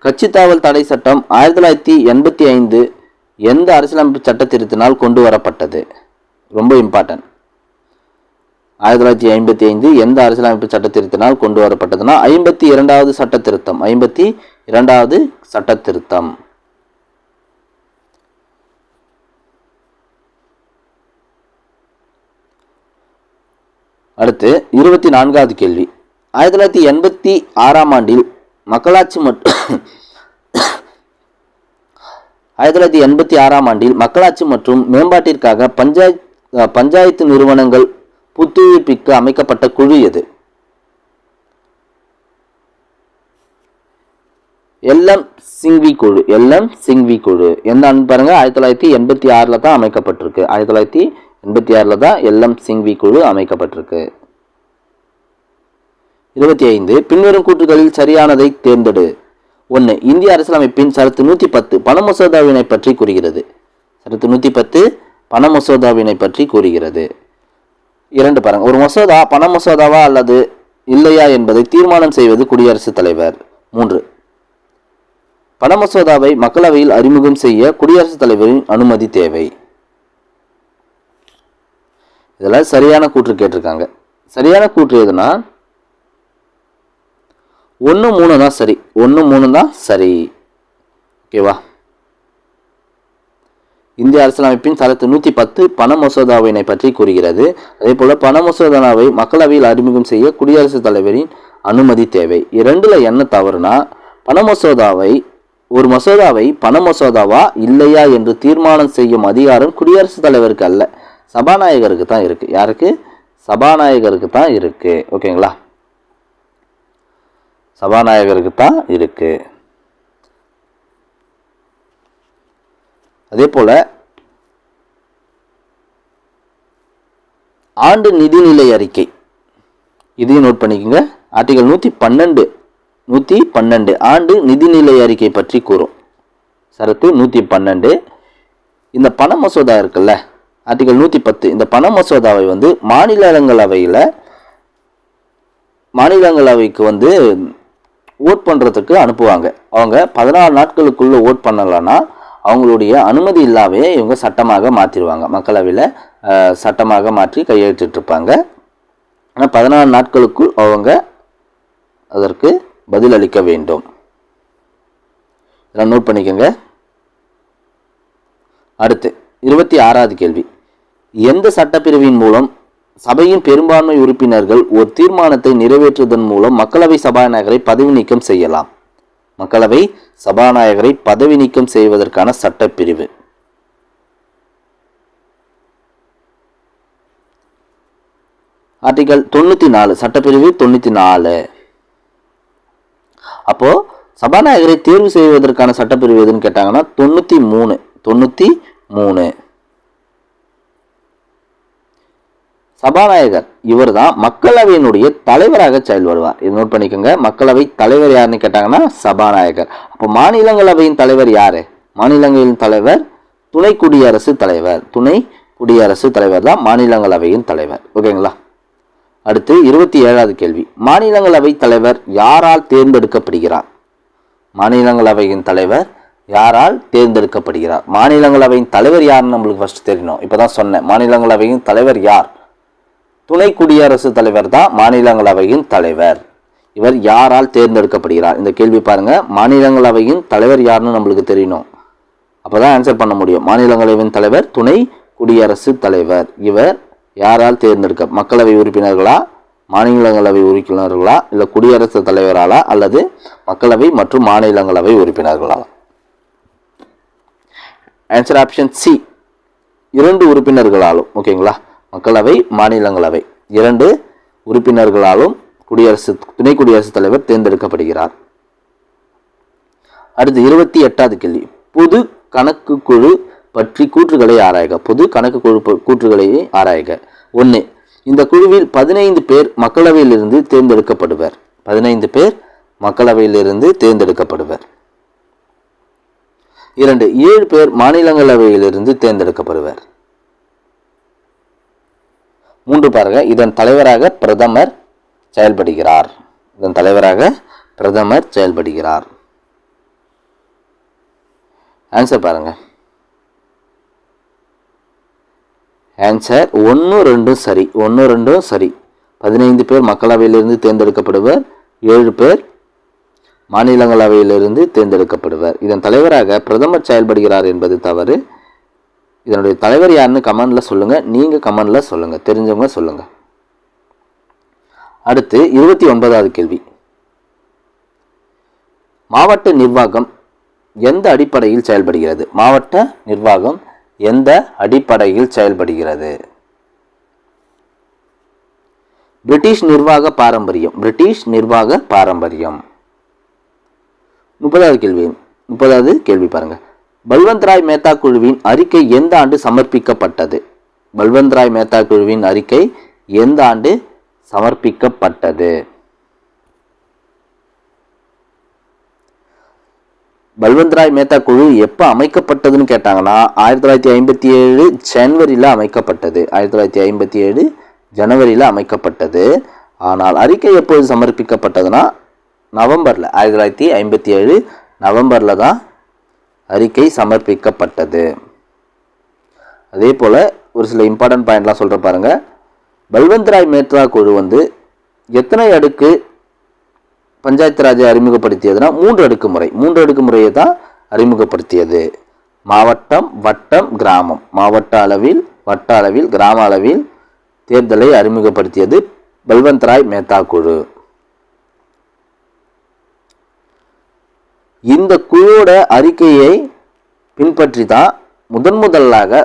கட்சித்தாவல் தடை சட்டம் 1985 எந்த அரசியலமைப்பு சட்ட திருத்தினால் கொண்டு வரப்பட்டது? ரொம்ப இம்பார்ட்டன்ட். 1955 எந்த அரசியலமைப்பு சட்ட திருத்தினால் கொண்டு வரப்பட்டதுன்னா 52வது சட்ட திருத்தம். 52வது சட்ட திருத்தம். அடுத்து 24வது கேள்வி. 1986ஆம் ஆண்டில் மக்களாட்சி மற்றும் மேம்பாட்டிற்காக பஞ்சாயத்து நிறுவனங்கள் புத்துயிர்ப்பிக்க அமைக்கப்பட்ட குழு எது? எல்எம் சிங்வி குழு. எந்த ஆண்டு பாருங்க? 1986 தான் அமைக்கப்பட்டிருக்கு. 1986 தான் எல்எம் சிங்வி குழு அமைக்கப்பட்டிருக்கு. 25 பின்வரும் கூற்றுகளில் சரியானதை தேர்ந்தெடு. 1, இந்திய அரசியலமைப்பின் சரத்து 110 பண மசோதாவினை பற்றி கூறுகிறது. சரத்து 110 பண மசோதாவினை பற்றி கூறுகிறது. 2 பாருங்க, ஒரு மசோதா பண மசோதாவா அல்லது இல்லையா என்பதை தீர்மானம் செய்வது குடியரசுத் தலைவர். 3, பண மசோதாவை மக்களவையில் அறிமுகம் செய்ய குடியரசுத் தலைவரின் அனுமதி தேவை. இதெல்லாம் சரியான கூற்று கேட்டிருக்காங்க. சரியான கூற்று எதுனா 1, 3 தான் சரி. 1, 3 தான் சரி. ஓகேவா? இந்திய அரசியலமைப்பின் சரத்து 110 பண மசோதாவினை பற்றி கூறுகிறது. அதே போல பண மசோதாவை மக்களவையில் அறிமுகம் செய்ய குடியரசுத் தலைவரின் அனுமதி தேவை. 2ல என்ன தவறுனா ஒரு மசோதாவை பண மசோதாவா இல்லையா என்று தீர்மானம் செய்யும் அதிகாரம் குடியரசுத் தலைவருக்கு அல்ல, சபாநாயகருக்கு தான் இருக்கு. யாருக்கு? சபாநாயகருக்கு தான் இருக்கு. ஓகேங்களா? சபாநாயகருக்கு தான் இருக்கு. அதே போல ஆண்டு நிதிநிலை அறிக்கை, இதையும் நோட் பண்ணிக்கோங்க. ஆர்டிகல் 112 ஆண்டு நிதிநிலை அறிக்கை பற்றி கூறும். சரத்து 112. இந்த பண மசோதா இருக்குல்ல, ஆர்டிகல் 110, இந்த பண மசோதாவை மாநிலங்களவைக்கு ஓட் பண்ணுறதுக்கு அனுப்புவாங்க. அவங்க 14 நாட்களுக்குள்ள ஓட் பண்ணலைன்னா அவங்களுடைய அனுமதி இல்லாவே இவங்க சட்டமாக மாற்றிடுவாங்க. மக்களவையில் சட்டமாக மாற்றி கையெழுத்திட்டிருப்பாங்க. ஆனால் 14 நாட்களுக்குள் அவங்க அதற்கு பதிலளிக்க வேண்டும். இதெல்லாம் நோட் பண்ணிக்கோங்க. அடுத்து 26வது கேள்வி. எந்த சட்டப்பிரிவின் மூலம் சபையின் பெரும்பான்மை உறுப்பினர்கள் ஒரு தீர்மானத்தை நிறைவேற்றுவதன் மூலம் மக்களவை சபாநாயகரை பதவி நீக்கம் செய்யலாம்? மக்களவை சபாநாயகரை பதவி நீக்கம் செய்வதற்கான சட்டப்பிரிவு ஆர்டிகல் 94, சட்டப்பிரிவு 94. அப்போ சபாநாயகரை தேர்வு செய்வதற்கான சட்டப்பிரிவு எதுன்னு கேட்டாங்கன்னா 93. 3. சபாநாயகர் இவர் தான் மக்களவையினுடைய தலைவராக செயல்படுவார். இது நோட் பண்ணிக்கோங்க. மக்களவை தலைவர் யாருன்னு கேட்டாங்கன்னா சபாநாயகர். அப்போ மாநிலங்களவையின் தலைவர் யாரு? மாநிலங்களவையின் தலைவர் துணை குடியரசுத் தலைவர். துணை குடியரசுத் தலைவர் தான் மாநிலங்களவையின் தலைவர். ஓகேங்களா? அடுத்து 27வது கேள்வி. மாநிலங்களவை தலைவர் யாரால் தேர்ந்தெடுக்கப்படுகிறார்? மாநிலங்களவையின் தலைவர் யாரால் தேர்ந்தெடுக்கப்படுகிறார்? மாநிலங்களவையின் தலைவர் யாருன்னு நம்மளுக்கு ஃபர்ஸ்ட் தெரியணும். இப்பதான் சொன்னேன், மாநிலங்களவையின் தலைவர் யார்? துணை குடியரசுத் தலைவர் தான் மாநிலங்களவையின் தலைவர். இவர் யாரால் தேர்ந்தெடுக்கப்படுகிறார்? இந்த கேள்வி பாருங்க. மாநிலங்களவையின் தலைவர் யாருன்னு நம்மளுக்கு தெரியணும், அப்பதான் ஆன்சர் பண்ண முடியும். மாநிலங்களவையின் தலைவர் துணை குடியரசுத் தலைவர். இவர் யாரால் தேர்ந்தெடுக்க? மக்களவை உறுப்பினர்களா, மாநிலங்களவை உறுப்பினர்களா, இல்ல குடியரசுத் தலைவராலா, அல்லது மக்களவை மற்றும் மாநிலங்களவை உறுப்பினர்களா? ஆன்சர் ஆப்ஷன் சி, 2 உறுப்பினர்களாலும். ஓகேங்களா? மக்களவை மாநிலங்களவை 2 உறுப்பினர்களாலும் துணை குடியரசுத் தலைவர் தேர்ந்தெடுக்கப்படுகிறார். அடுத்து 28வது கேள்வி. பொது கணக்கு குழு பற்றி கூற்றுகளை ஆராய்க. பொது கணக்கு குழு கூற்றுகளை ஆராய்க. 1. இந்த குழுவில் 15 பேர் மக்களவையிலிருந்து தேர்ந்தெடுக்கப்படுவர். 15 பேர் மக்களவையிலிருந்து தேர்ந்தெடுக்கப்படுவர். 2. 7 பேர் மாநிலங்களவையிலிருந்து தேர்ந்தெடுக்கப்படுவர். 3 பாருங்க. இதன் தலைவராக பிரதமர் செயல்படுகிறார். இதன் தலைவராக பிரதமர் செயல்படுகிறார். ஆன்சர் பாருங்க. ஆன்சர் 1, 2 சரி. 1, 2 சரி. 15 பேர் மக்களவையிலிருந்து தேர்ந்தெடுக்கப்படுவர். 7 பேர் மாநிலங்களவையிலிருந்து தேர்ந்தெடுக்கப்படுவர். இதன் தலைவராக பிரதமர் செயல்படுகிறார் என்பது தவறு. இதனுடைய தலைவர் யாருன்னு கமெண்ட்ல சொல்லுங்க. நீங்க கமெண்ட்ல சொல்லுங்க, தெரிஞ்சவங்க சொல்லுங்க. அடுத்து 29வது கேள்வி. மாவட்ட நிர்வாகம் எந்த அடிப்படையில் செயல்படுகிறது? மாவட்ட நிர்வாகம் எந்த அடிப்படையில் செயல்படுகிறது? பிரிட்டிஷ் நிர்வாக பாரம்பரியம். பிரிட்டிஷ் நிர்வாக பாரம்பரியம். 30வது கேள்வி பாருங்க. பல்வந்த் ராய் மேத்தா குழுவின் அறிக்கை எந்த ஆண்டு சமர்ப்பிக்கப்பட்டது? பல்வந்த் ராய் மேத்தா குழுவின் அறிக்கை எந்த ஆண்டு சமர்ப்பிக்கப்பட்டது? பல்வந்த் ராய் மேத்தா குழு எப்போ அமைக்கப்பட்டதுன்னு கேட்டாங்கன்னா 1957 ஜனவரியில் அமைக்கப்பட்டது. 1957 ஜனவரியில் அமைக்கப்பட்டது. ஆனால் அறிக்கை எப்போது சமர்ப்பிக்கப்பட்டதுன்னா நவம்பரில், 1957 நவம்பரில் தான் அறிக்கை சமர்ப்பிக்கப்பட்டது. அதே போல் ஒரு சில இம்பார்ட்டன்ட் பாயிண்ட்லாம் சொல்கிற பாருங்க. பல்வந்த் ராய் மேத்தா குழு எத்தனை அடுக்கு பஞ்சாயத்து ராஜை அறிமுகப்படுத்தியதுன்னா 3 அடுக்கு முறை. 3 அடுக்கு முறையை தான் அறிமுகப்படுத்தியது. மாவட்டம், வட்டம், கிராமம். மாவட்ட அளவில், வட்ட அளவில், கிராம அளவில் தேர்தலை அறிமுகப்படுத்தியது பல்வந்த் ராய் மேத்தா குழு. இந்த குழுவோட அறிக்கையை பின்பற்றி தான் முதலாக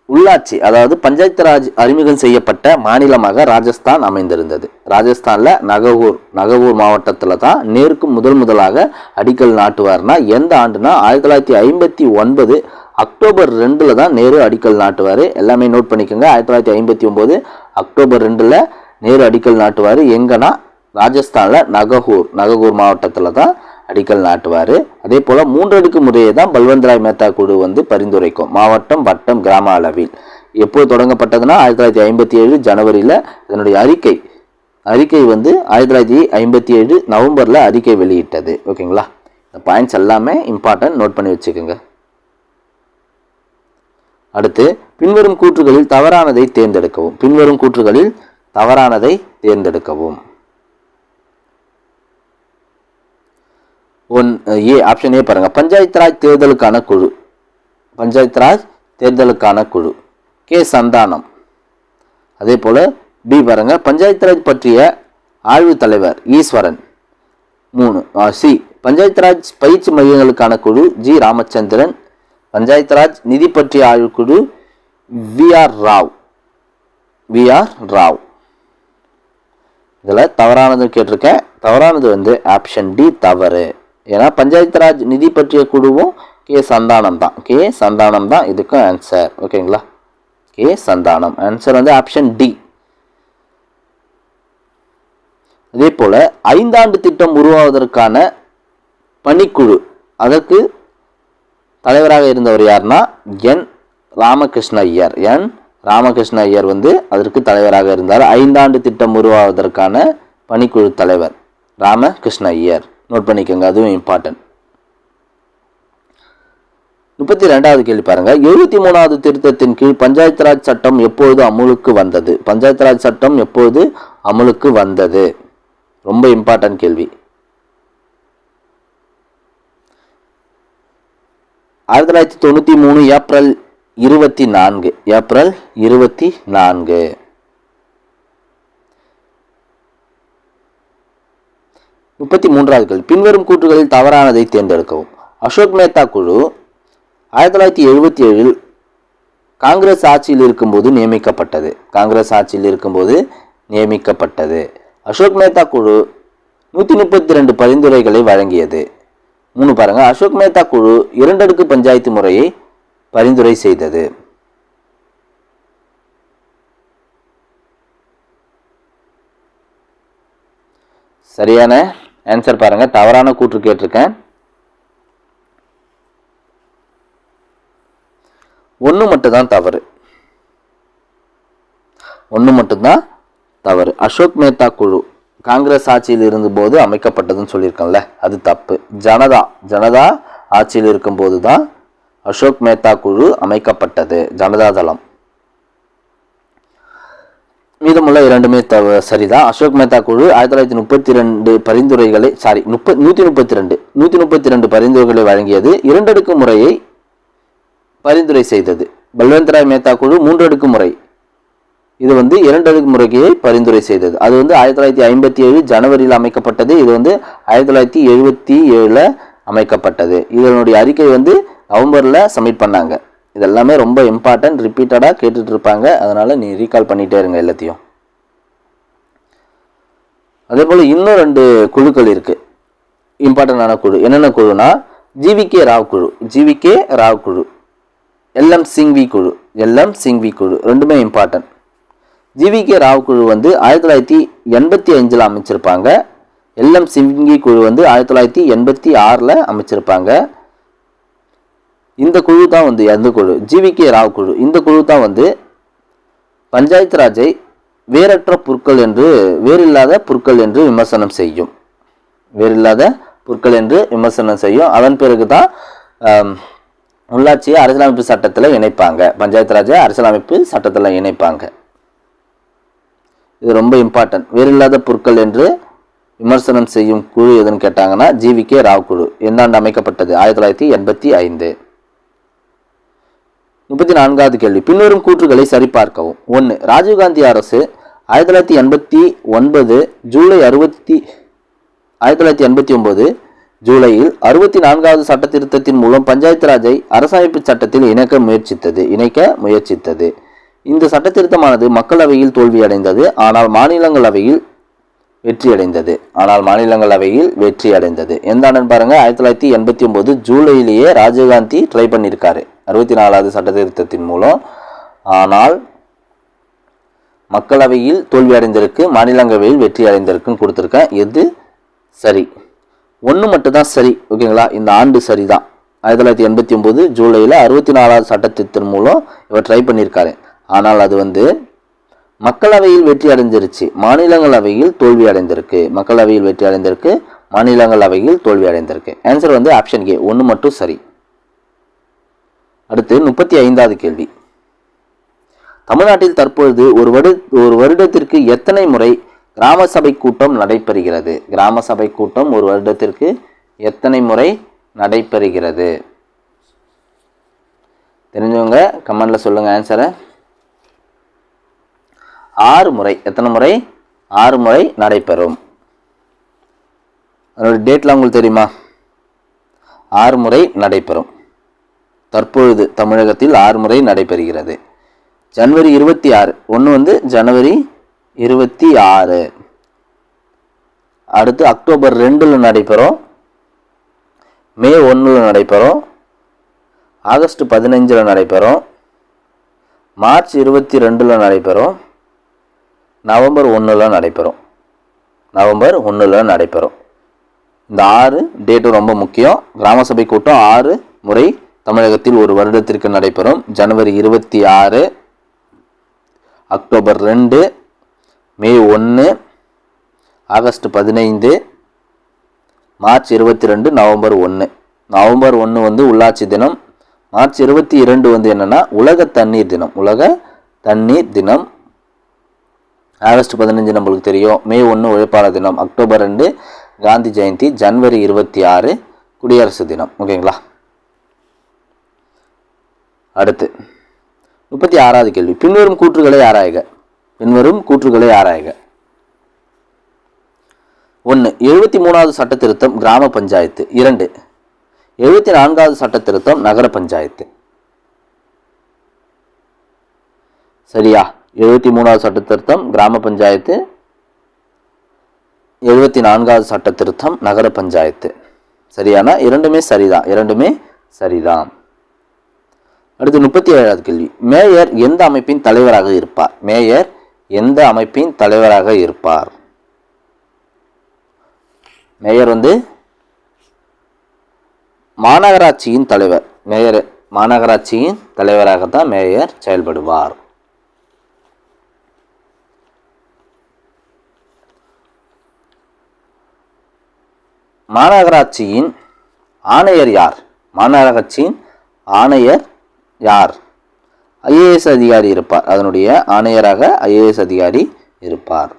உள்ளாட்சி, அதாவது பஞ்சாயத்து ராஜ் அறிமுகம் செய்யப்பட்ட மாநிலமாக ராஜஸ்தான் அமைந்திருந்தது. ராஜஸ்தான்ல நகவூர் மாவட்டத்தில் தான் நேருக்கு முதலாக அடிக்கல் நாட்டுவார்னா எந்த ஆண்டுனா 1959 அக்டோபர் 2 தான் நேரு அடிக்கல் நாட்டுவார். எல்லாமே நோட் பண்ணிக்கோங்க. 1959 அக்டோபர் 2 நேரு அடிக்கல் நாட்டுவார். எங்கன்னா ராஜஸ்தான்ல நகவூர் மாவட்டத்தில் தான் அடிக்கல் நாட்டுவார். அதே போல் 3 அடுக்கு முறையை தான் பல்வந்த் ராய் மேத்தா குழு பரிந்துரைக்கும். மாவட்டம், வட்டம், கிராம அளவில். எப்போது தொடங்கப்பட்டதுன்னா 1957 ஜனவரியில். இதனுடைய அறிக்கை 1957 நவம்பரில் அறிக்கை வெளியிட்டது. ஓகேங்களா? இந்த பாயிண்ட்ஸ் எல்லாமே இம்பார்ட்டன்ட், நோட் பண்ணி வச்சுக்கோங்க. அடுத்து பின்வரும் கூற்றுகளில் தவறானதை தேர்ந்தெடுக்கவும். பின்வரும் கூற்றுகளில் தவறானதை தேர்ந்தெடுக்கவும். ஏ, ஆப்ஷன் ஏ பாருங்க. பஞ்சாயத்து ராஜ் தேர்தலுக்கான குழு. பஞ்சாயத்து ராஜ் தேர்தலுக்கான குழு கே சந்தானம். அதே போல பி பாருங்க. பஞ்சாயத்து ராஜ் பற்றிய ஆய்வு தலைவர் ஈஸ்வரன். 3. சி பஞ்சாயத்து ராஜ் பயிற்சி மையங்களுக்கான குழு ஜி ராமச்சந்திரன். பஞ்சாயத்து ராஜ் நிதி பற்றிய ஆய்வு குழு வி ஆர் ராவ். இதில் தவறானது கேட்டிருக்கேன். தவறானது ஆப்ஷன் டி தவறு. ஏன்னா பஞ்சாயத்து ராஜ் நிதி பற்றிய குழுவும் கே சந்தானம் தான். கே சந்தானம் தான் இதுக்கும் ஆன்சர். ஓகேங்களா, கே சந்தானம். ஆன்சர் வந்து ஆப்ஷன் டி. அதே போல 5 ஆண்டு திட்டம் உருவாவதற்கான பணிக்குழு, அதற்கு தலைவராக இருந்தவர் யாருன்னா என் ராமகிருஷ்ண ஐயர். என் ராமகிருஷ்ண ஐயர் வந்து அதற்கு தலைவராக இருந்தார். 5 ஆண்டு திட்டம் உருவாவதற்கான பணிக்குழு தலைவர் ராமகிருஷ்ண ஐயர். நோட் பண்ணிக்கோங்க, அதுவும் இம்பார்ட்டன்ட். 32வது கேள்வி பாருங்க. 73வது திருத்தத்தின் கீழ் பஞ்சாயத்து ராஜ் சட்டம் எப்பொழுது அமுலுக்கு வந்தது? பஞ்சாயத்து ராஜ் சட்டம் எப்பொழுது அமுலுக்கு வந்தது? ரொம்ப இம்பார்ட்டன்ட் கேள்வி. 1993 ஏப்ரல் 24. ஏப்ரல் 24. 33வது கேள்வி. பின்வரும் கூற்றுகளில் தவறானதை தேர்ந்தெடுக்கவும். அசோக் மேத்தா குழு 1977 காங்கிரஸ் ஆட்சியில் இருக்கும்போது நியமிக்கப்பட்டது. காங்கிரஸ் ஆட்சியில் இருக்கும்போது நியமிக்கப்பட்டது. அசோக் மேத்தா குழு 132 பரிந்துரைகளை வழங்கியது. 3 பாருங்க. அசோக் மேத்தா குழு 2 அடுக்கு பஞ்சாயத்து முறையை பரிந்துரை செய்தது. சரியான ஆன்சர் பாருங்க. தவறான கூற்று கேட்டிருக்கேன். 1 மட்டும்தான் தவறு. 1 மட்டும்தான் தவறு. அசோக் மேத்தா குழு காங்கிரஸ் ஆட்சியில் இருந்தபோது அமைக்கப்பட்டதுன்னு சொல்லியிருக்கேன்ல, அது தப்பு. ஜனதா ஆட்சியில் இருக்கும்போது தான் அசோக் மேத்தா குழு அமைக்கப்பட்டது, ஜனதா தளம். மீதமுள்ள 2மே சரிதான். அசோக் மேத்தா குழு 1932 பரிந்துரைகளை 132 பரிந்துரைகளை வழங்கியது. 2 அடுக்கு முறையை பரிந்துரை செய்தது. பல்வந்த் ராய் மேத்தா குழு 3 அடுக்கு முறை, இது வந்து 2 அடுக்கு முறையை பரிந்துரை செய்தது. அது வந்து 1957 ஜனவரியில் அமைக்கப்பட்டது. இது வந்து 1977 அமைக்கப்பட்டது. இதனுடைய அறிக்கை வந்து நவம்பரில் சப்மிட் பண்ணாங்க. இதெல்லாமே ரொம்ப இம்பார்ட்டன்ட், ரிப்பீட்டடாக கேட்டுட்டு இருப்பாங்க. அதனால நீ ரீகால் பண்ணிட்டே இருங்க எல்லாத்தையும். அதே போல் இன்னும் 2 குழுக்கள் இருக்கு, இம்பார்ட்டன்டான குழு. என்னென்ன குழுனா ஜிவிகே ராவ் குழு, ஜிவிகே ராவ் குழு, எல்எம் சிங்வி குழு, எல்எம் சிங்வி குழு, 2மே இம்பார்ட்டன்ட். ஜிவிகே ராவ் குழு வந்து 1985 அமைச்சிருப்பாங்க. எல்எம் சிங்வி குழு வந்து 1986 அமைச்சிருப்பாங்க. இந்த குழு தான் வந்து எந்த குழு? ஜிவிகே ராவ் குழு. இந்த குழு தான் வந்து பஞ்சாயத்து ராஜை வேறில்லாத புற்கள் என்று விமர்சனம் செய்யும். வேறில்லாத புற்கள் என்று விமர்சனம் செய்யும். அதன் பிறகு தான் உள்ளாட்சியை அரசியலமைப்பு சட்டத்தில் இணைப்பாங்க. பஞ்சாயத்து ராஜை அரசியலமைப்பு சட்டத்தில் இணைப்பாங்க. இது ரொம்ப இம்பார்ட்டன்ட். வேறில்லாத புற்கள் என்று விமர்சனம் செய்யும் குழு எதுன்னு கேட்டாங்கன்னா ஜிவிகே ராவ் குழு. எந்த ஆண்டு அமைக்கப்பட்டது? 1985. 34வது கேள்வி. பின்வரும் கூற்றுகளை சரிபார்க்கவும். 1. ராஜீவ்காந்தி அரசு 1989 ஜூலையில் 64வது சட்ட திருத்தத்தின் மூலம் பஞ்சாயத்து ராஜை அரசமைப்பு சட்டத்தில் இணைக்க முயற்சித்தது. இந்த சட்ட திருத்தமானது மக்களவையில் தோல்வியடைந்தது, ஆனால் மாநிலங்களவையில் வெற்றியடைந்தது. எந்த ஆண்டுன்னு பாருங்க, 1989 ஜூலையிலேயே ராஜீவ்காந்தி ட்ரை பண்ணியிருக்காரு 64வது சட்ட திருத்தத்தின் மூலம். ஆனால் மக்களவையில் தோல்வி அடைந்திருக்கு, மாநிலங்களவையில் வெற்றி அடைந்திருக்குன்னு கொடுத்துருக்கேன். எது சரி? 1 மட்டும் தான் சரி. ஓகேங்களா, இந்த ஆண்டு சரிதான். 1989 ஜூலையில் 64வது சட்டத்தின் மூலம் இவர் ட்ரை பண்ணியிருக்காரு. ஆனால் அது வந்து மக்களவையில் வெற்றி அடைஞ்சிருச்சு, மாநிலங்களவையில் தோல்வி அடைந்திருக்கு. மக்களவையில் வெற்றி அடைந்திருக்கு, மாநிலங்களவையில் தோல்வி அடைந்திருக்கு. ஆன்சர் வந்து ஆப்ஷன் ஏ, 1 மட்டும் சரி. அடுத்து 35வது கேள்வி. தமிழ்நாட்டில் தற்பொழுது ஒரு வருடத்திற்கு எத்தனை முறை கிராம சபை கூட்டம் நடைபெறுகிறது? கிராம சபை கூட்டம் ஒரு வருடத்திற்கு எத்தனை முறை நடைபெறுகிறது? தெரிஞ்சவங்க கமெண்ட்ல சொல்லுங்க ஆன்சரை. 6 முறை. எத்தனை முறை? 6 முறை நடைபெறும். அதோட டேட்லாம் உங்களுக்கு தெரியுமா? 6 முறை நடைபெறும். தற்பொழுது தமிழகத்தில் 6 முறை நடைபெறுகிறது. ஜனவரி 26, ஒன்று வந்து ஜனவரி 26. அடுத்து அக்டோபர் 2 நடைபெறும், மே 1 நடைபெறும், ஆகஸ்ட் 15 நடைபெறும், மார்ச் 22 நடைபெறும், நவம்பர் 1 நடைபெறும். நவம்பர் 1 நடைபெறும். இந்த 6 டேட்டும் ரொம்ப முக்கியம். கிராம சபை கூட்டம் 6 முறை தமிழகத்தில் ஒரு வருடத்திற்கு நடைபெறும். ஜனவரி 26, அக்டோபர் 2, மே 1, ஆகஸ்ட் 15, மார்ச் 22, நவம்பர் 1. நவம்பர் 1 வந்து உள்ளாட்சி தினம். மார்ச் 22 வந்து என்னன்னா உலக தண்ணீர் தினம். உலக தண்ணீர் தினம். ஆகஸ்ட் 15 நம்மளுக்கு தெரியும். மே 1 உழைப்பாளர் தினம். அக்டோபர் 2 காந்தி ஜெயந்தி. ஜனவரி 26 குடியரசு தினம். ஓகேங்களா? அடுத்து 36வது கேள்வி. பின்வரும் கூற்றுகளை ஆராய்க. பின்வரும் கூற்றுகளை ஆராய்க. 1. 73வது சட்ட திருத்தம் கிராம பஞ்சாயத்து. 2. 74வது சட்ட திருத்தம் நகர பஞ்சாயத்து. சரியா? 73வது சட்ட திருத்தம் கிராம பஞ்சாயத்து, 74வது சட்ட திருத்தம் நகர பஞ்சாயத்து. சரியானா? இரண்டுமே சரிதான். இரண்டுமே சரிதான். அடுத்து 37வது கேள்வி. மேயர் எந்த அமைப்பின் தலைவராக இருப்பார்? மேயர் எந்த அமைப்பின் தலைவராக இருப்பார்? மேயர் வந்து மாநகராட்சியின் தலைவர். மேயர் மாநகராட்சியின் தலைவராகத்தான் மேயர் செயல்படுவார். மாநகராட்சியின் ஆணையர் யார்? மாநகராட்சியின் ஆணையர் யார்? ஐஏஎஸ் அதிகாரி இருப்பார். அதனுடைய ஆணையராக ஐஏஎஸ் அதிகாரி இருப்பார்.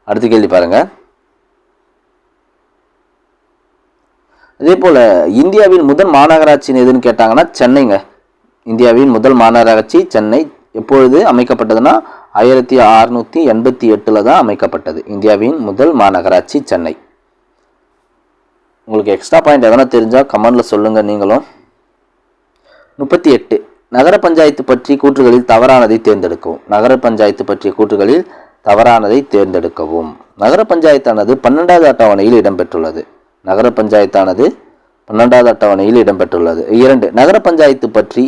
அடுத்த கேள்வி பாருங்க. அதே போல இந்தியாவின் முதல் மாநகராட்சி எதுன்னு கேட்டாங்கன்னா சென்னைங்க. இந்தியாவின் முதல் மாநகராட்சி சென்னை. எப்பொழுது அமைக்கப்பட்டதுன்னா 1688 தான் அமைக்கப்பட்டது. இந்தியாவின் முதல் மாநகராட்சி சென்னை. உங்களுக்கு எக்ஸ்ட்ரா பாயிண்ட் எதனா தெரிஞ்சால் கமெண்டில் சொல்லுங்கள் நீங்களும். 38. நகர பஞ்சாயத்து பற்றி கூற்றுகளில் தவறானதை தேர்ந்தெடுக்கவும். நகர பஞ்சாயத்து பற்றிய கூற்றுகளில் தவறானதை தேர்ந்தெடுக்கவும். நகர பஞ்சாயத்தானது 12வது அட்டவணையில் இடம்பெற்றுள்ளது. நகர பஞ்சாயத்தானது 12வது அட்டவணையில் இடம்பெற்றுள்ளது. 2. நகர பஞ்சாயத்து பற்றி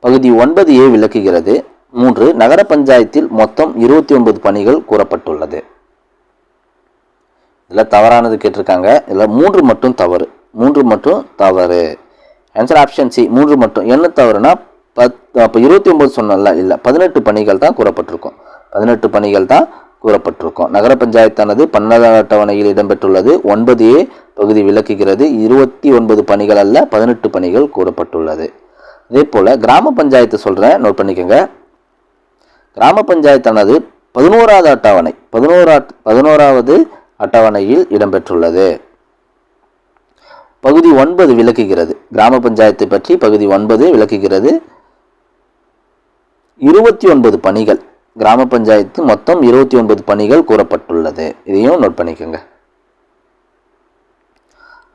பகுதி 9A விளக்குகிறது. 3. நகர பஞ்சாயத்தில் மொத்தம் 29 பணிகள் கூறப்பட்டுள்ளது. இதில் தவறானது கேட்டிருக்காங்க. இதில் 3 மட்டும் தவறு. 3 மட்டும் தவறு. ஆன்சர் ஆப்ஷன் சி, 3 மட்டும். என்ன தவறுனா அப்போ 29 சொன்னல, இல்லை 18 பணிகள் தான் கூறப்பட்டிருக்கும். 18 பணிகள் தான் கூறப்பட்டிருக்கும். நகர பஞ்சாயத்தானது 12வது அட்டவணையில் இடம்பெற்றுள்ளது. 9A பகுதி விளக்குகிறது. 29 பணிகள் அல்ல, 18 பணிகள் கூறப்பட்டுள்ளது. அதே போல் கிராம பஞ்சாயத்து சொல்கிறேன், நோட் பண்ணிக்கோங்க. கிராம பஞ்சாயத்தானது 11வது அட்டவணை 11வது அட்டவணையில் இடம்பெற்றுள்ளது. பகுதி 9 விளக்குகிறது. கிராம பஞ்சாயத்தை பற்றி பகுதி 9 விளக்குகிறது. 29 பணிகள். கிராம பஞ்சாயத்து மொத்தம் 29 பணிகள் கூறப்பட்டுள்ளது. இதையும் நோட் பண்ணிக்கோங்க.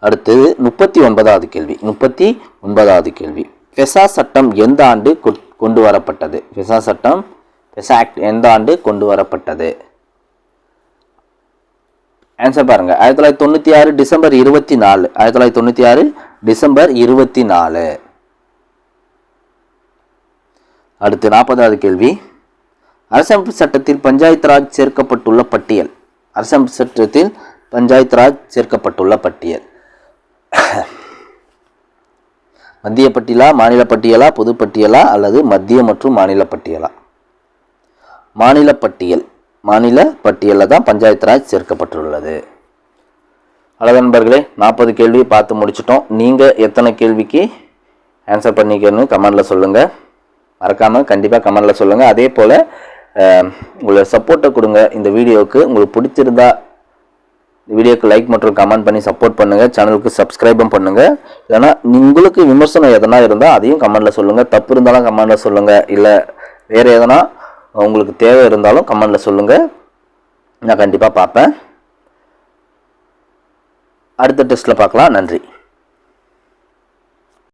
அடுத்தது 39வது கேள்வி. 39வது கேள்வி. பெசா சட்டம் எந்த ஆண்டு கொண்டு வரப்பட்டது? பெசா சட்டம், பெசா ஆக்ட் எந்த ஆண்டு கொண்டு வரப்பட்டது? ஆன்சர் பாருங்க. 1996 டிசம்பர் 24. 1996 டிசம்பர் 24. அடுத்து 40வது கேள்வி. அரசமைப்பு சட்டத்தில் பஞ்சாயத்து ராஜ் சேர்க்கப்பட்டுள்ள பட்டியல். அரசமைப்பு சட்டத்தில் பஞ்சாயத்து ராஜ் சேர்க்கப்பட்டுள்ள பட்டியல். மத்திய பட்டியலா, மாநில பட்டியலா, பொது பட்டியலா அல்லது மத்திய மற்றும் மாநில பட்டியலா? மாநில பட்டியல். மாநில பட்டியலில் தான் பஞ்சாயத்து ராஜ் சேர்க்கப்பட்டுள்ளது. அழகு நண்பர்களே, 40 கேள்வி பார்த்து முடிச்சிட்டோம். நீங்கள் எத்தனை கேள்விக்கு ஆன்சர் பண்ணிக்கன்னு கமெண்டில் சொல்லுங்கள். மறக்காமல் கண்டிப்பாக கமெண்டில் சொல்லுங்கள். அதே போல் உங்களை சப்போர்ட்டை கொடுங்க. இந்த வீடியோவுக்கு உங்களுக்கு பிடிச்சிருந்தா வீடியோக்கு லைக் மற்றும் கமெண்ட் பண்ணி சப்போர்ட் பண்ணுங்கள். சேனலுக்கு சப்ஸ்கிரைபும் பண்ணுங்கள். இல்லைனா உங்களுக்கு விமர்சனம் எதனா இருந்தால் அதையும் கமெண்டில் சொல்லுங்கள். தப்பு இருந்தாலும் கமெண்டில் சொல்லுங்கள். இல்லை வேறு எதனா உங்களுக்கு தேவை இருந்தாலும் கமெண்டில் சொல்லுங்கள். நான் கண்டிப்பாக பார்ப்பேன். அடுத்த டெஸ்ட்டில் பார்க்கலாம். நன்றி.